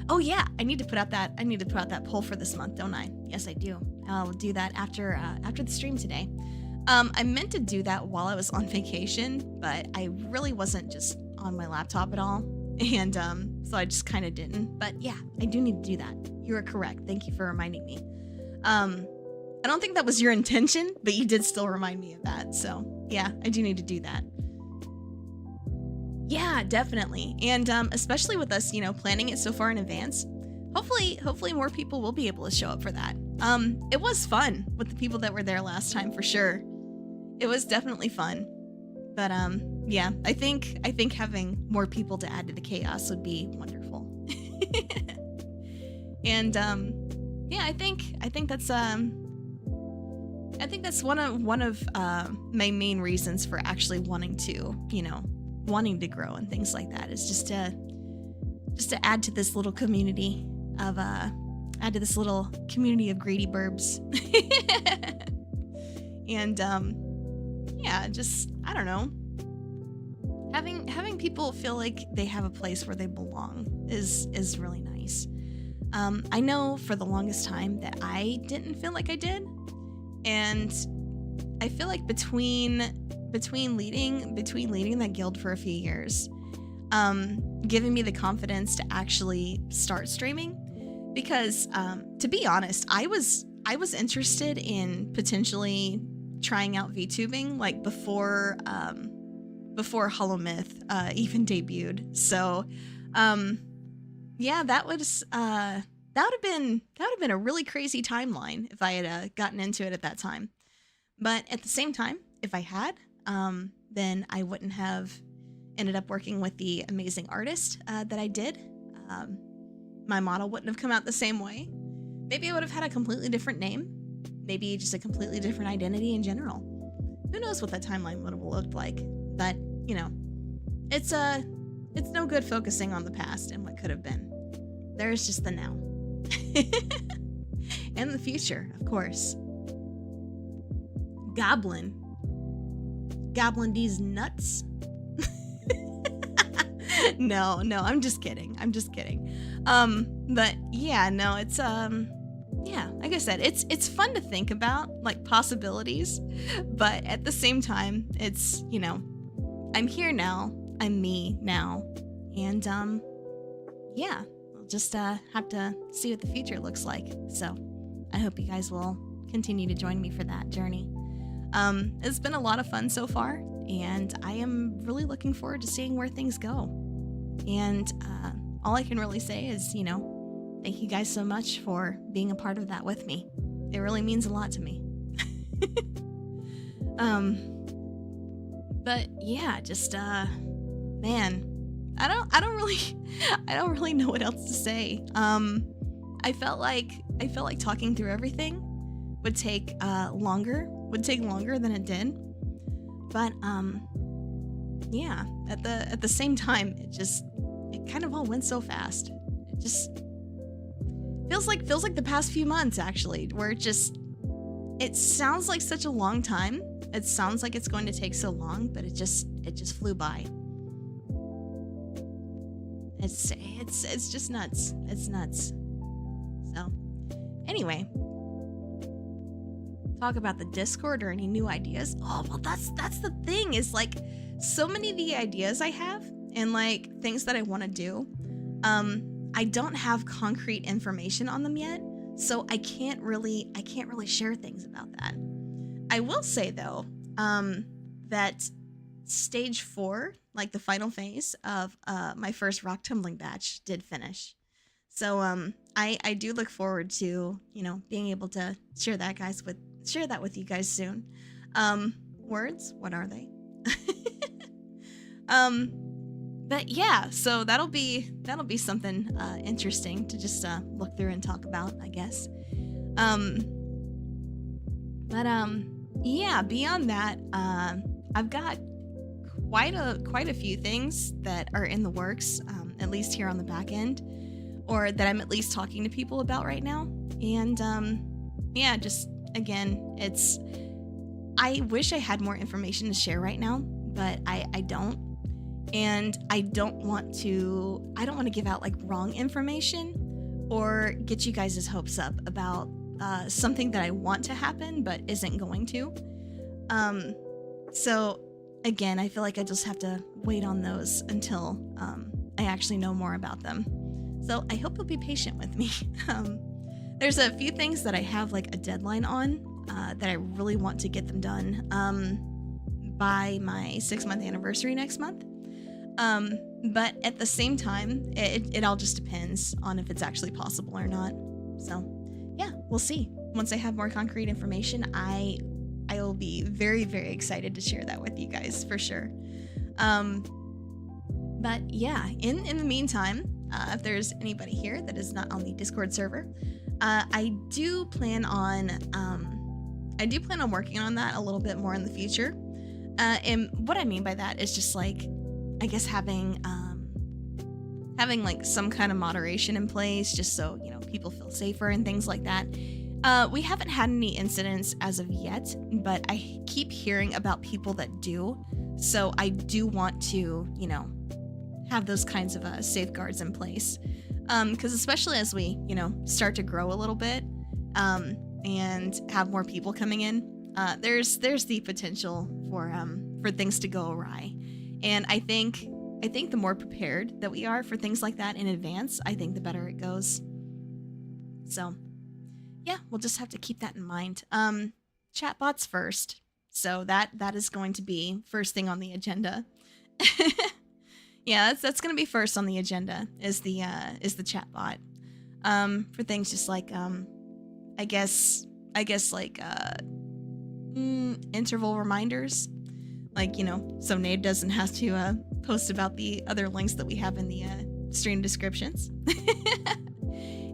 S1: oh yeah, I need to put out that poll for this month, don't I? Yes, I do. I'll do that after the stream today. I meant to do that while I was on vacation, but I really wasn't just on my laptop at all. And so I just kind of didn't. But yeah, I do need to do that. You are correct. Thank you for reminding me. I don't think that was your intention, but you did still remind me of that. So yeah, I do need to do that. Yeah, definitely. And especially with us, planning it so far in advance, hopefully more people will be able to show up for that. It was fun with the people that were there last time for sure. It was definitely fun. But yeah, I think having more people to add to the chaos would be wonderful. And yeah, I think that's one of my main reasons for actually wanting to grow and things like that, is just to add to this little community of greedy Birbs. And yeah, just, I don't know, having people feel like they have a place where they belong is really nice. I know for the longest time that I didn't feel like I did, and I feel like between leading that guild for a few years, giving me the confidence to actually start streaming, because to be honest, I was interested in potentially trying out VTubing like before Hollow Myth even debuted. So yeah, that would have been a really crazy timeline if I had gotten into it at that time. But at the same time, if I had, then I wouldn't have ended up working with the amazing artist that I did. My model wouldn't have come out the same way. Maybe I would have had a completely different name. Maybe just a completely different identity in general. Who knows what that timeline would have looked like? But, it's no good focusing on the past and what could have been. There's just the now. And the future, of course. Goblin these nuts. No, I'm just kidding. But yeah, no, it's yeah, like I said, it's fun to think about, like, possibilities, but at the same time, it's, I'm here now, I'm me now, and yeah, we'll just have to see what the future looks like. So I hope you guys will continue to join me for that journey. It's been a lot of fun so far, and I am really looking forward to seeing where things go. And all I can really say is, thank you guys so much for being a part of that with me. It really means a lot to me. But yeah, just man, I don't really know what else to say. I felt like talking through everything would take longer than it did. But yeah, at the same time, it kind of all went so fast. It just feels like the past few months, actually, where it sounds like such a long time. It sounds like it's going to take so long, but it just flew by. It's just nuts. It's nuts. So anyway, talk about the Discord or any new ideas. Oh, well, that's the thing, is like, so many of the ideas I have and like things that I want to do, I don't have concrete information on them yet, so I can't really share things about that. I will say though, that stage 4, like the final phase of my first rock tumbling batch, did finish. So I do look forward to, being able to share that with you guys soon. Words, what are they? But yeah, so that'll be something interesting to just look through and talk about, I guess. Yeah, beyond that, I've got quite a few things that are in the works, at least here on the back end, or that I'm at least talking to people about right now. And yeah, just again, I wish I had more information to share right now, but I don't. And I don't want to give out like wrong information or get you guys' hopes up about something that I want to happen but isn't going to. So again, I feel like I just have to wait on those until I actually know more about them. So I hope you'll be patient with me. There's a few things that I have like a deadline on that I really want to get them done by my 6-month anniversary next month. But at the same time, it all just depends on if it's actually possible or not. So yeah, we'll see. Once I have more concrete information, I will be very, very excited to share that with you guys for sure. But yeah, in the meantime, if there's anybody here that is not on the Discord server, I do plan on working on that a little bit more in the future. And what I mean by that is just like, I guess having like some kind of moderation in place, just so people feel safer and things like that. We haven't had any incidents as of yet, but I keep hearing about people that do. So I do want to, have those kinds of safeguards in place, because especially as we, start to grow a little bit, and have more people coming in, there's the potential for things to go awry. And I think the more prepared that we are for things like that in advance, I think the better it goes. So yeah, we'll just have to keep that in mind. Chatbots first. So that is going to be first thing on the agenda. Yeah, that's going to be first on the agenda is the chatbot. For things just like I guess like interval reminders. Like, so Nate doesn't have to post about the other links that we have in the stream descriptions.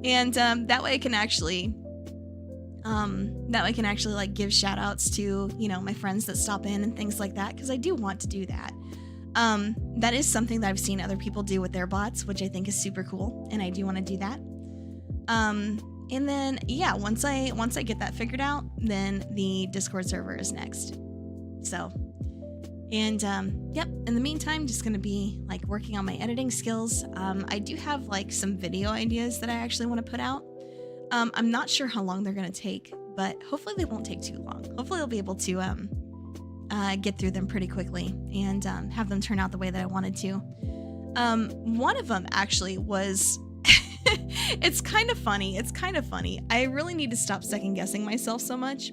S1: And that way I can actually like give shout outs to, my friends that stop in and things like that, because I do want to do that. That is something that I've seen other people do with their bots, which I think is super cool, and I do want to do that. And then yeah, once I get that figured out, then the Discord server is next. So, and yep, in the meantime, just gonna be like working on my editing skills. I do have like some video ideas that I actually want to put out. I'm not sure how long they're gonna take, but hopefully they won't take too long. Hopefully I'll be able to get through them pretty quickly and have them turn out the way that I wanted to. One of them actually was it's kind of funny. I really need to stop second guessing myself so much.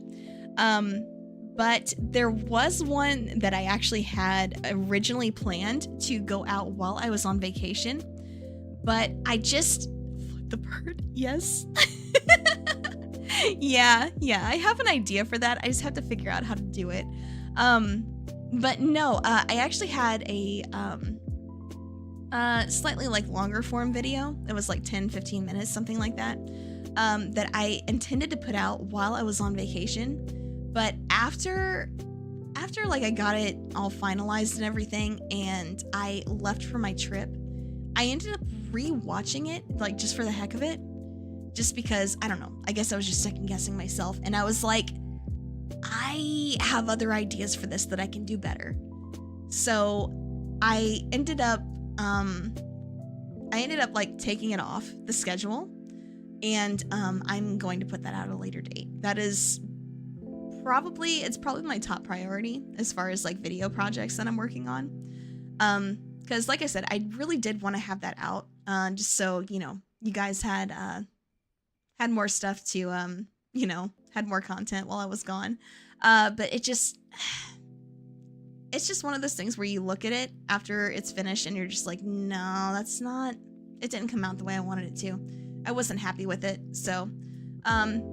S1: But there was one that I actually had originally planned to go out while I was on vacation, but I just flipped the bird. Yes. Yeah, I have an idea for that. I just have to figure out how to do it. But no, I actually had a slightly like longer form video. It was like 10-15 minutes, something like that, that I intended to put out while I was on vacation. But after like I got it all finalized and everything, and I left for my trip, I ended up re-watching it, like just for the heck of it, just because, I don't know, I guess I was just second guessing myself, and I was like, I have other ideas for this that I can do better. So I ended up like taking it off the schedule, and I'm going to put that out at a later date. That is probably my top priority as far as like video projects that I'm working on. Because like I said, I really did want to have that out, just so you guys had more stuff to had more content while I was gone. But it's just one of those things where you look at it after it's finished and you're just like, no, it didn't come out the way I wanted it to. I wasn't happy with it. So,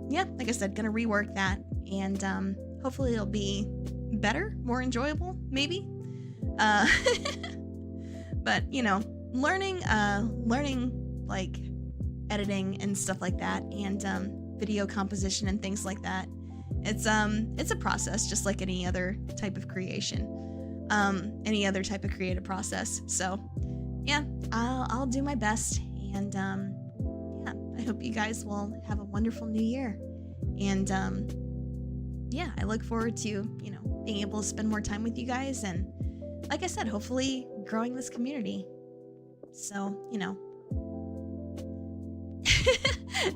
S1: yeah, like I said, gonna rework that, and hopefully it'll be better, more enjoyable, maybe. But learning like editing and stuff like that, and video composition and things like that. It's a process, just like any other type of creation, any other type of creative process. So, yeah, I'll do my best, and yeah, I hope you guys will have a wonderful new year, and yeah, I look forward to being able to spend more time with you guys, and like I said, hopefully growing this community. So,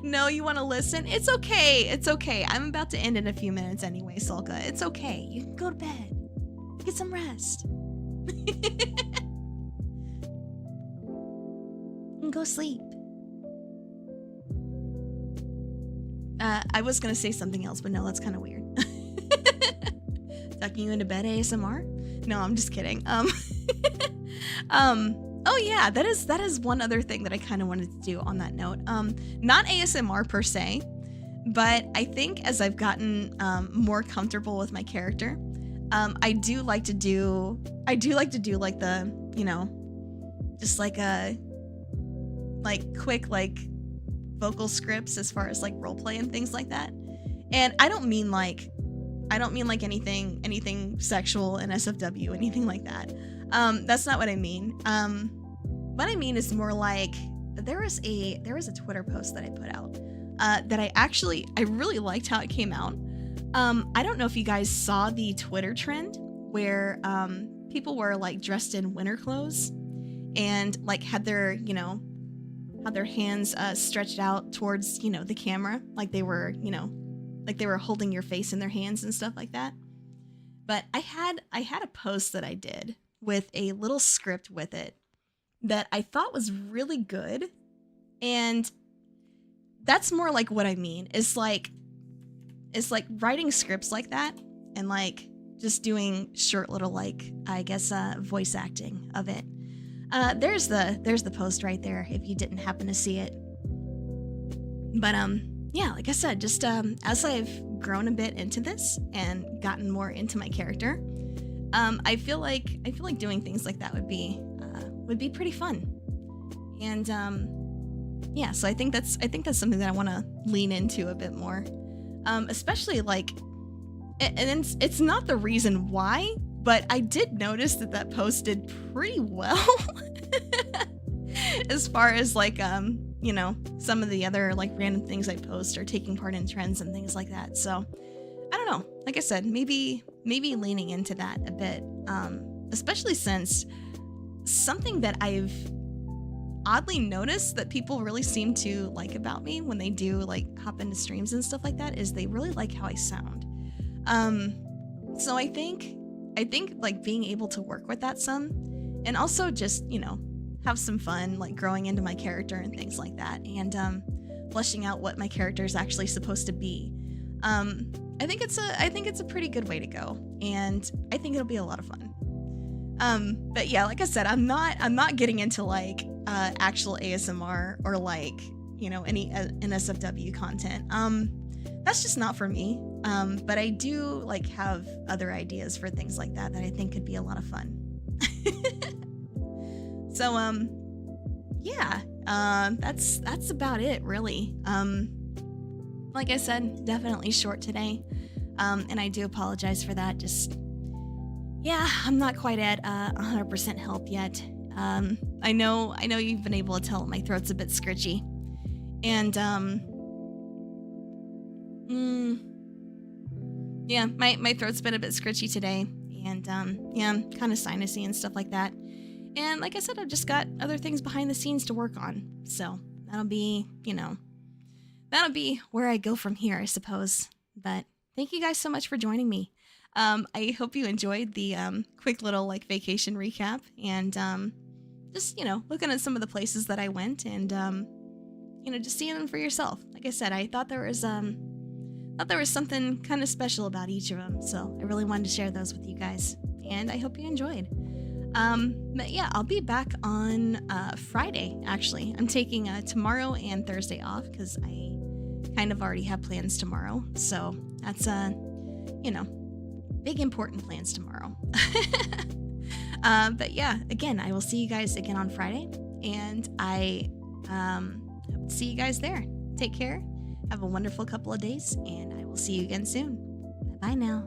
S1: no, you want to listen? It's okay. It's okay. I'm about to end in a few minutes anyway, Sulka. It's okay. You can go to bed. Get some rest. And go sleep. I was going to say something else, but no, that's kind of weird. Tucking you into bed ASMR? No, I'm just kidding. Oh yeah, that is one other thing that I kind of wanted to do on that note. Not ASMR per se, but I think as I've gotten more comfortable with my character, I do like to do like the, just like a quick like vocal scripts as far as like roleplay and things like that. And I don't mean like anything sexual in SFW, anything like that. That's not what I mean. What I mean is more like there was a Twitter post that I put out that I really liked how it came out. I don't know if you guys saw the Twitter trend where people were like dressed in winter clothes and like had their hands stretched out towards the camera, like they were holding your face in their hands and stuff like that. But I had a post that I did with a little script with it that I thought was really good, and that's more like what I mean. It's like writing scripts like that and like just doing short little like I guess voice acting of it. There's the post right there if you didn't happen to see it. But yeah, like I said, just as I've grown a bit into this and gotten more into my character, I feel like doing things like that would be pretty fun. And yeah, so I think that's something that I want to lean into a bit more. Especially like, and it's not the reason why, but I did notice that post did pretty well as far as like some of the other like random things I post or taking part in trends and things like that. So I don't know, like I said, maybe leaning into that a bit, especially since something that I've oddly noticed that people really seem to like about me when they do like hop into streams and stuff like that is they really like how I sound. So I think like being able to work with that some, and also just have some fun like growing into my character and things like that, and fleshing out what my character is actually supposed to be. I think it's a pretty good way to go, and I think it'll be a lot of fun. But yeah, like I said, I'm not getting into like actual ASMR or like any NSFW content. That's just not for me. But I do like have other ideas for things like that I think could be a lot of fun. So yeah, that's about it really. Like I said, definitely short today. And I do apologize for that. Just yeah, I'm not quite at 100% health yet. I know you've been able to tell my throat's a bit scritchy. And yeah, my throat's been a bit scritchy today, and yeah, I'm kind of sinusy and stuff like that. And like I said, I've just got other things behind the scenes to work on, so that'll be where I go from here, I suppose. But thank you guys so much for joining me. I hope you enjoyed the quick little like vacation recap, and just looking at some of the places that I went, and just seeing them for yourself. Like I said, I thought there thought there was something kind of special about each of them, so I really wanted to share those with you guys, and I hope you enjoyed. But yeah, I'll be back on Friday, actually. I'm taking tomorrow and Thursday off because I kind of already have plans tomorrow, so that's, you know, big important plans tomorrow. But yeah, again, I will see you guys again on Friday, and I hope to see you guys there. Take care. Have a wonderful couple of days, and I will see you again soon. Bye now.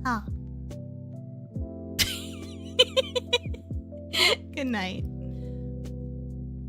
S1: Oh. Good night.